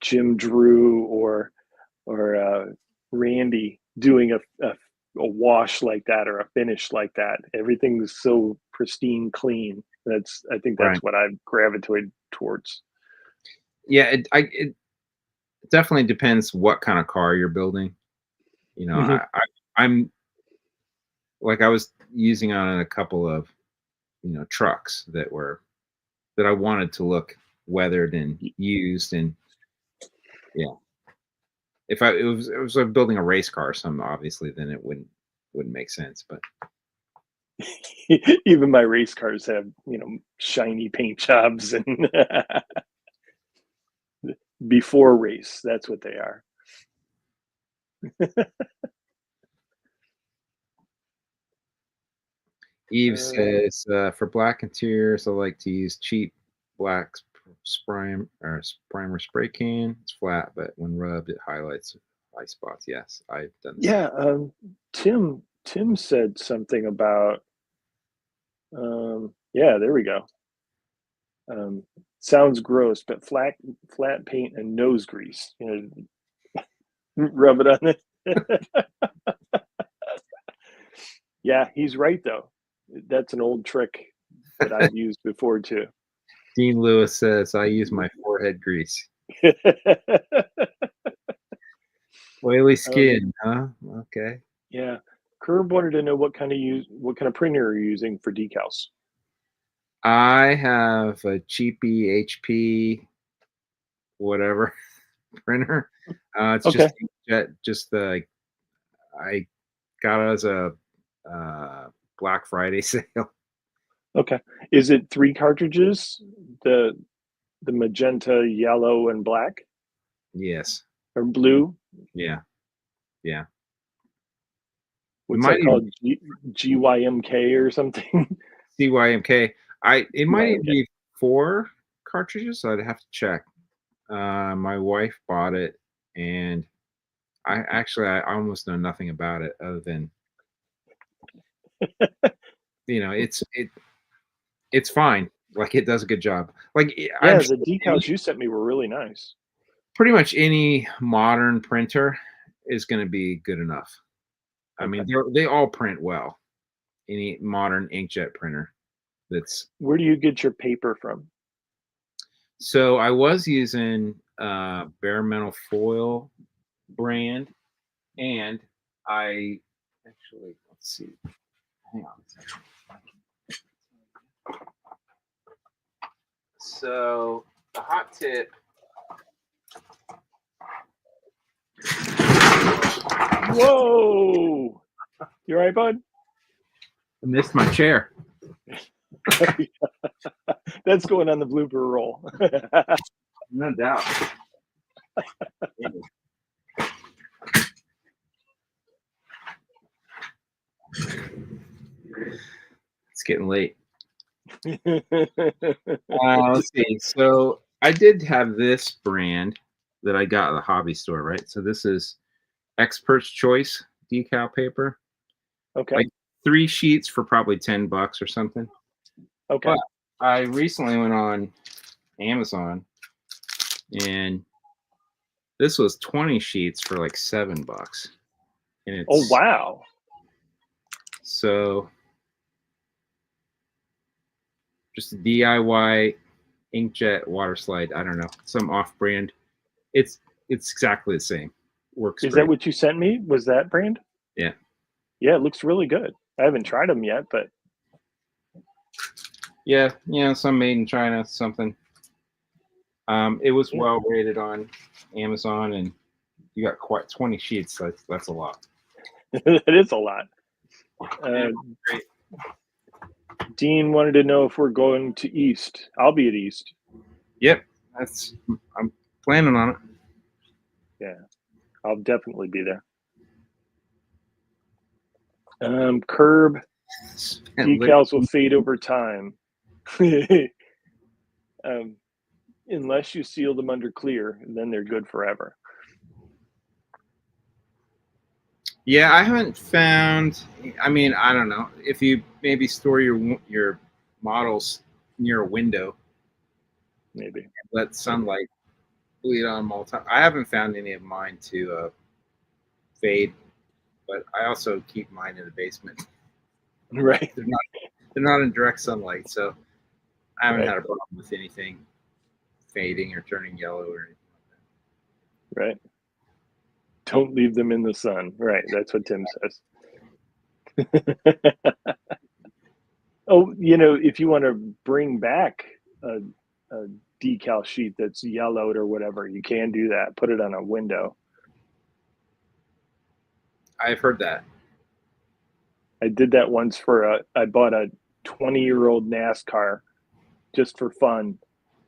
Jim Drew or Randy doing a wash like that or a finish like that. Everything's so pristine clean. I think that's Right. what I've gravitated towards. Yeah, it definitely depends what kind of car you're building. Mhm. I'm like I was using on a couple of trucks that I wanted to look weathered and used, and yeah, if it was like building a race car or something, obviously then it wouldn't make sense. But Even my race cars have, shiny paint jobs and before race, that's what they are. Eve Uh, says for black interiors, I like to use cheap black primer spray can. It's flat, but when rubbed, it highlights high spots. Yes, I've done the same. yeah, Tim said something about yeah, there we go. Um, sounds gross, but flat paint and nose grease. Rub it on it. Yeah, he's right though. That's an old trick that I've used before too. Dean Lewis says I use my forehead grease. Oily um, skin, huh? Okay. yeah, Curb wanted to know what kind of printer you're using for decals. I have a cheapy HP whatever printer. It's just Okay, inkjet, just the I got it as a uh, Black Friday sale. okay. Is it three cartridges? The the magenta, yellow, and black Yes. or blue? Yeah. Yeah. It What's might that even called? GYMK or something? CYMK. It might even GYMK. be 4 cartridges. I'd have to check. My wife bought it, and I almost know nothing about it other than it's fine. Like it does a good job. Like I'm Yeah, sure the decals you sent me were really nice. pretty much any modern printer, is going to be good enough. I mean, Okay. they all print well. Any modern inkjet printer. That's Where do you get your paper from? so I was using Bare Metal Foil brand, and I actually let's see. Hang on a second. So the hot tip. Whoa! You all right, bud? I missed my chair. That's going on the blooper roll. No doubt. It's getting late. Let's see. So I did have this brand that I got at the hobby store, right? So this is Expert's Choice decal paper. Okay. Like 3 sheets for probably $10 or something. Okay. But I recently went on Amazon, and this was 20 sheets for like $7. And it's Oh, wow. so just a DIY inkjet water slide. I don't know, some off-brand. It's exactly the same. Works Is that great. what you sent me? Was that brand? Yeah. Yeah, it looks really good. I haven't tried them yet, but Yeah, some made in China, something. It was yeah. well rated on Amazon, and you got quite 20 sheets. That's a lot. It is a lot. Great. Dean wanted to know if we're going to East. I'll be at East. Yep, I'm planning on it. Yeah, I'll definitely be there. Curb And decals will fade over time. Unless you seal them under clear, then they're good forever. yeah, I haven't found. I mean, I don't know if you maybe store your models near a window, Maybe. let sunlight bleed on them all the time. I haven't found any of mine to fade, but I also keep mine in the basement. Right. They're not in direct sunlight, so I haven't Right. had a problem with anything fading or turning yellow or anything like Right. Don't leave them in the sun. Right. That's what Tim says. Oh, if you want to bring back a decal sheet that's yellowed or whatever, you can do that. Put it on a window. that. I've heard that. I did that once I bought a 20-year-old NASCAR just for fun.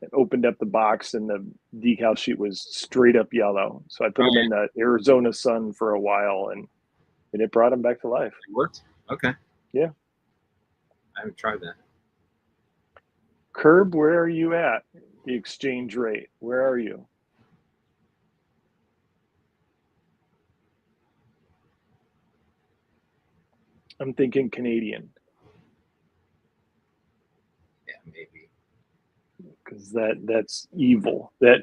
I opened up the box and the decal sheet was straight up yellow. So I put them in the Arizona sun for a while and it brought them back to life. It worked? Okay. Yeah. I haven't tried that. Curb, where are you at? The exchange rate. Where are you? I'm thinking Canadian Yeah, maybe. because that's evil. That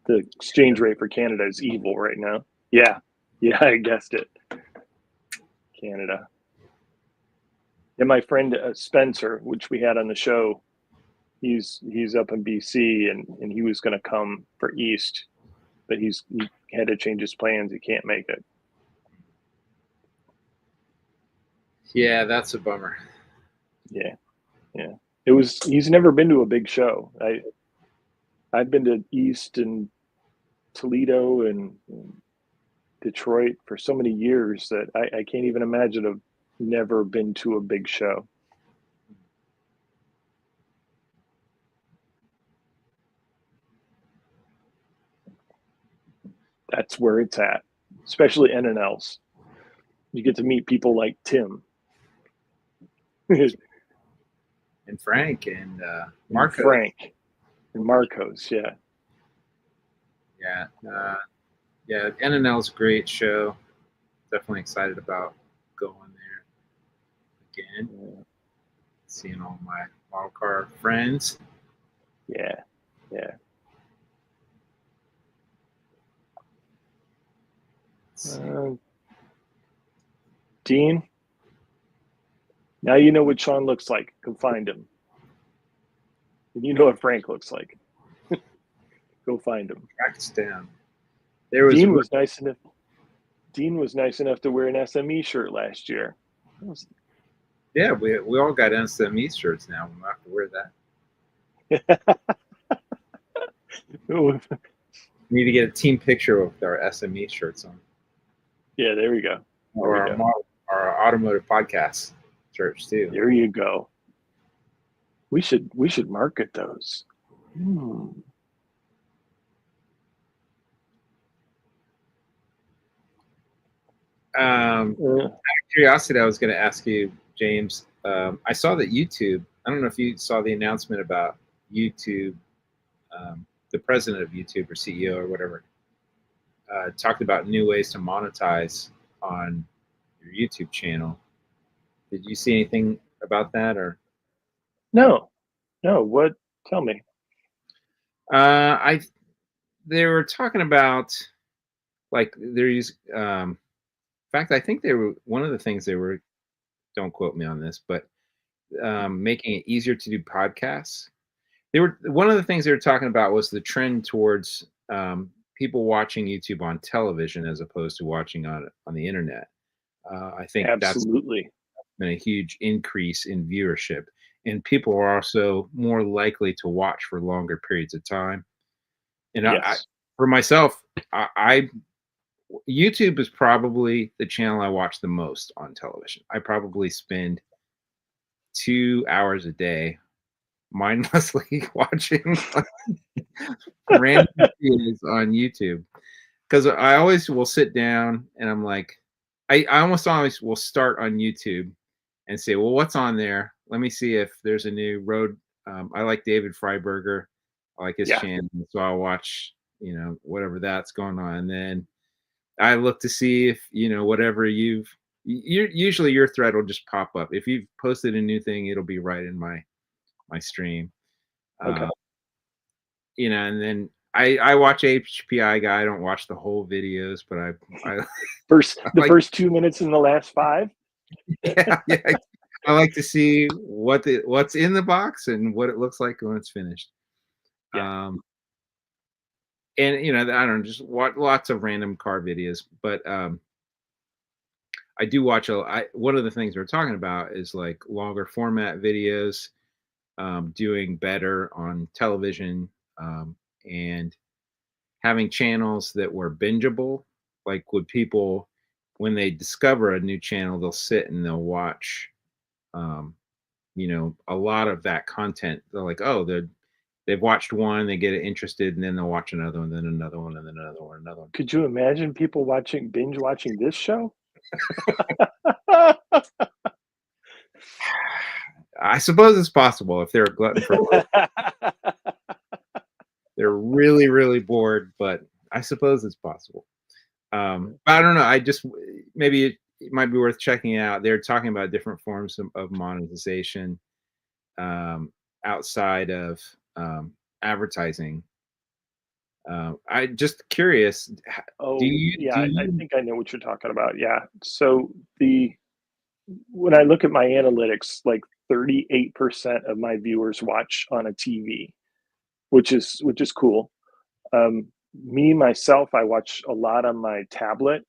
the exchange rate for Canada is evil right now. Yeah. Yeah, I guessed it. Canada. And my friend Spencer, which we had on the show, he's up in BC and he was going to come for East, but he had to change his plans. He can't make it. Yeah, that's a bummer. Yeah, yeah. He's never been to a big show. I've been to East and Toledo and Detroit for so many years that I can't even imagine I've never been to a big show. That's where it's at, especially NNLs. You get to meet people like Tim. And Frank and Marco. Frank and Marcos, yeah. Yeah. Yeah, NNL's a great show. Definitely excited about going there again. Yeah. Seeing all my model car friends. Yeah, yeah. Uh, Dean, now you know what Sean looks like. Go find him. And you know what Frank looks like. Go find him. Tracks down. There was Dean was nice enough. Dean was nice enough to wear an SME shirt last year. yeah, we all got SME shirts now. We'll have to wear that. We need to get a team picture with our SME shirts on. Yeah, there we go. Or our automotive podcast shirts too. There you go. We should market those. Out of curiosity, I was going to ask you, James. I saw that YouTube. I don't know if you saw the announcement about YouTube. The president of YouTube or CEO or whatever talked about new ways to monetize on your YouTube channel. Did you see anything about that or? No. What? Tell me. They were talking about like there's in fact I think they were one of the things they were, don't quote me on this, but making it easier to do podcasts. They were, one of the things they were talking about was the trend towards people watching YouTube on television as opposed to watching on the internet. I think absolutely that's been a huge increase in viewership, and people are also more likely to watch for longer periods of time. And yes. For myself, YouTube is probably the channel I watch the most on television. I probably spend 2 hours a day mindlessly watching random videos on YouTube, because I always will sit down and I'm like, I almost always will start on YouTube and say, well, what's on there? Let me see if there's a new road. I like David Freiberger. I like his channel, so I'll watch, whatever that's going on. And then I look to see if, whatever usually your thread will just pop up. If you've posted a new thing, it'll be right in my stream. Okay. And then I watch HPI guy. I don't watch the whole videos, but I first 2 minutes and the last 5. Yeah. I like to see what's in the box and what it looks like when it's finished. Yeah. And I don't know, just watch lots of random car videos, but I do watch one of the things we're talking about is like longer format videos, doing better on television, and having channels that were bingeable. Like, would people, when they discover a new channel, they'll sit and they'll watch, a lot of that content. They're like, oh, they've watched one, they get interested, and then they'll watch another one, then another one, and then another one, another one. Could you imagine people binge watching this show? I suppose it's possible if they're a glutton for they're really, really bored, but I suppose it's possible. But I don't know. I just, maybe it might be worth checking out. They're talking about different forms of monetization outside of advertising. I just curious. Oh, I think I know what you're talking about. Yeah. So when I look at my analytics, like 38% of my viewers watch on a TV, which is cool. Me myself, I watch a lot on my tablet.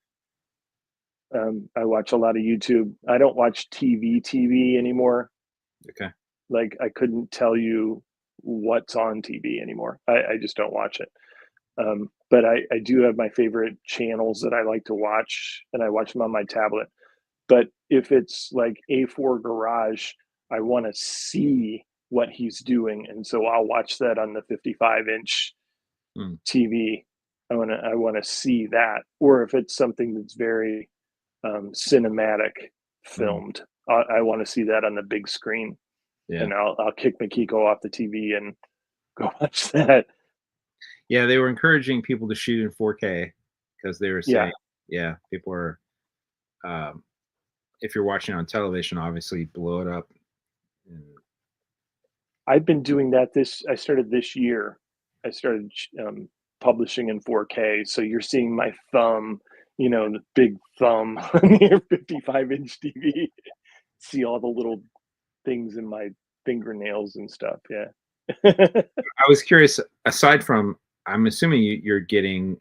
I watch a lot of YouTube. I don't watch TV anymore. Okay. Like, I couldn't tell you what's on TV anymore. I just don't watch it. But I do have my favorite channels that I like to watch, and I watch them on my tablet. But if it's like A4 Garage, I want to see what he's doing, and so I'll watch that on the 55-inch TV. I want to see that. Or if it's something that's very cinematic filmed, I want to see that on the big screen. Yeah. And I'll kick Makiko off the TV and go watch that. Yeah, they were encouraging people to shoot in 4K because they were saying, people are, if you're watching on television, obviously blow it up. I've been doing that. I started this year. I started publishing in 4K. So you're seeing my thumb you know, the big thumb on your 55-inch TV. See all the little things in my fingernails and stuff. Yeah. I was curious, aside from, I'm assuming you're getting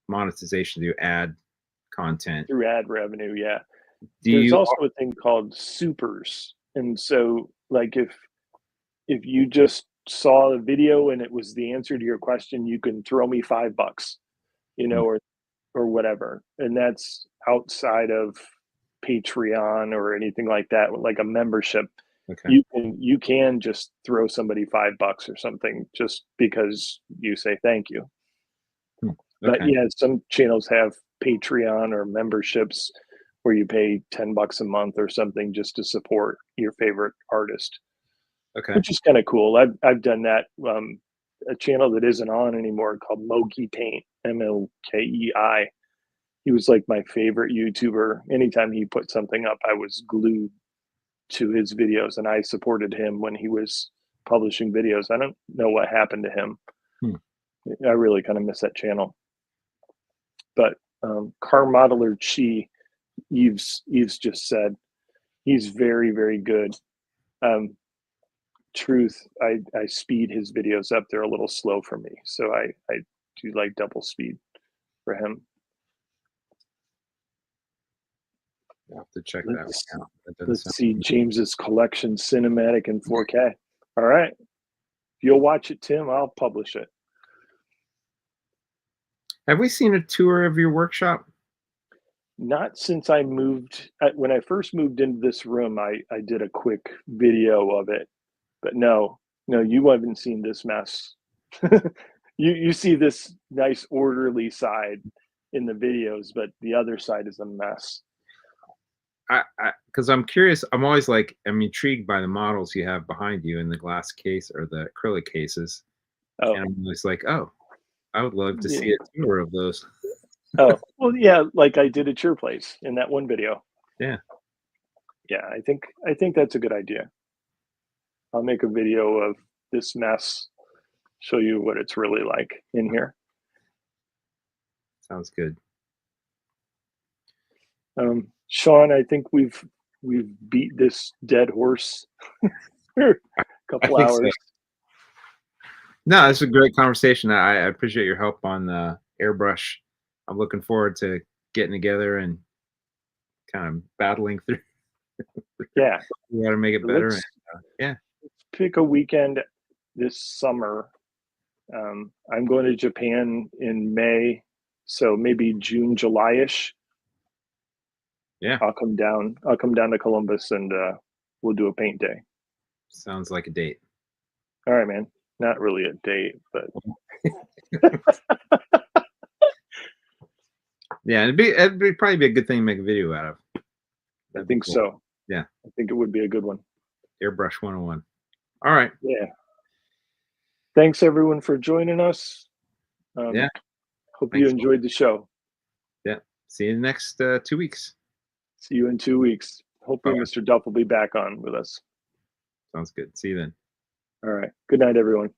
monetization through ad content. Through ad revenue, yeah. Do There's you? also a thing called supers, and so, like, if you just saw a video and it was the answer to your question, you can throw me $5, you know, or whatever, and that's outside of Patreon or anything like that, like a membership. Okay. You can just throw somebody $5 or something just because you say thank you. Hmm. But Okay. yeah, some channels have Patreon or memberships where you pay $10 a month or something just to support your favorite artist, Okay. which is kind of cool. I've done that. A channel that isn't on anymore called Moki Paint, Mokei. He was like my favorite YouTuber. Anytime he put something up, I was glued to his videos, and I supported him when he was publishing videos. I don't know what happened to him. Hmm. I really kind of miss that channel. But Car Modeler Chi, Eve's just said he's very, very good. Truth, I speed his videos up. They're a little slow for me, so I do like double speed for him. I'll have to check that Let's one out. That doesn't let's sound see familiar. James's collection cinematic in 4K. All right, if you'll watch it, Tim, I'll publish it. Have we seen a tour of your workshop? Not since I moved. When I first moved into this room, I did a quick video of it, but no, you haven't seen this mess. You see this nice orderly side in the videos, but the other side is a mess. Because I'm curious. I'm always like, I'm intrigued by the models you have behind you in the glass case or the acrylic cases, Oh, and I'm always like, oh, I would love to yeah. see a tour of those. Oh, well, yeah, like I did at your place in that one video. Yeah, Yeah, I think that's a good idea. I'll make a video of this mess, show you what it's really like in here. sounds good. Sean, I think we've beat this dead horse for a I couple think so. hours. No, it's a great conversation. I appreciate your help on Airbrush. I'm looking forward to getting together and kind of battling through Yeah, how to make it better. And, let's yeah, pick a weekend this summer. I'm going to Japan in May, so maybe June, July-ish. yeah, I'll come down. I'll come down to Columbus and we'll do a paint day. sounds like a date. All right, man. Not really a date, but Yeah, it'd probably be a good thing to make a video out of. I That'd be think cool. so. Yeah, I think it would be a good one. Airbrush 101. All right. Yeah. Thanks everyone for joining us. Yeah. Hope you Thanks. enjoyed the show. Yeah. See you in the next 2 weeks. See you in 2 weeks. Hopefully, Bye. Mr. Duff will be back on with us. Sounds good. See you then. All right. Good night, everyone.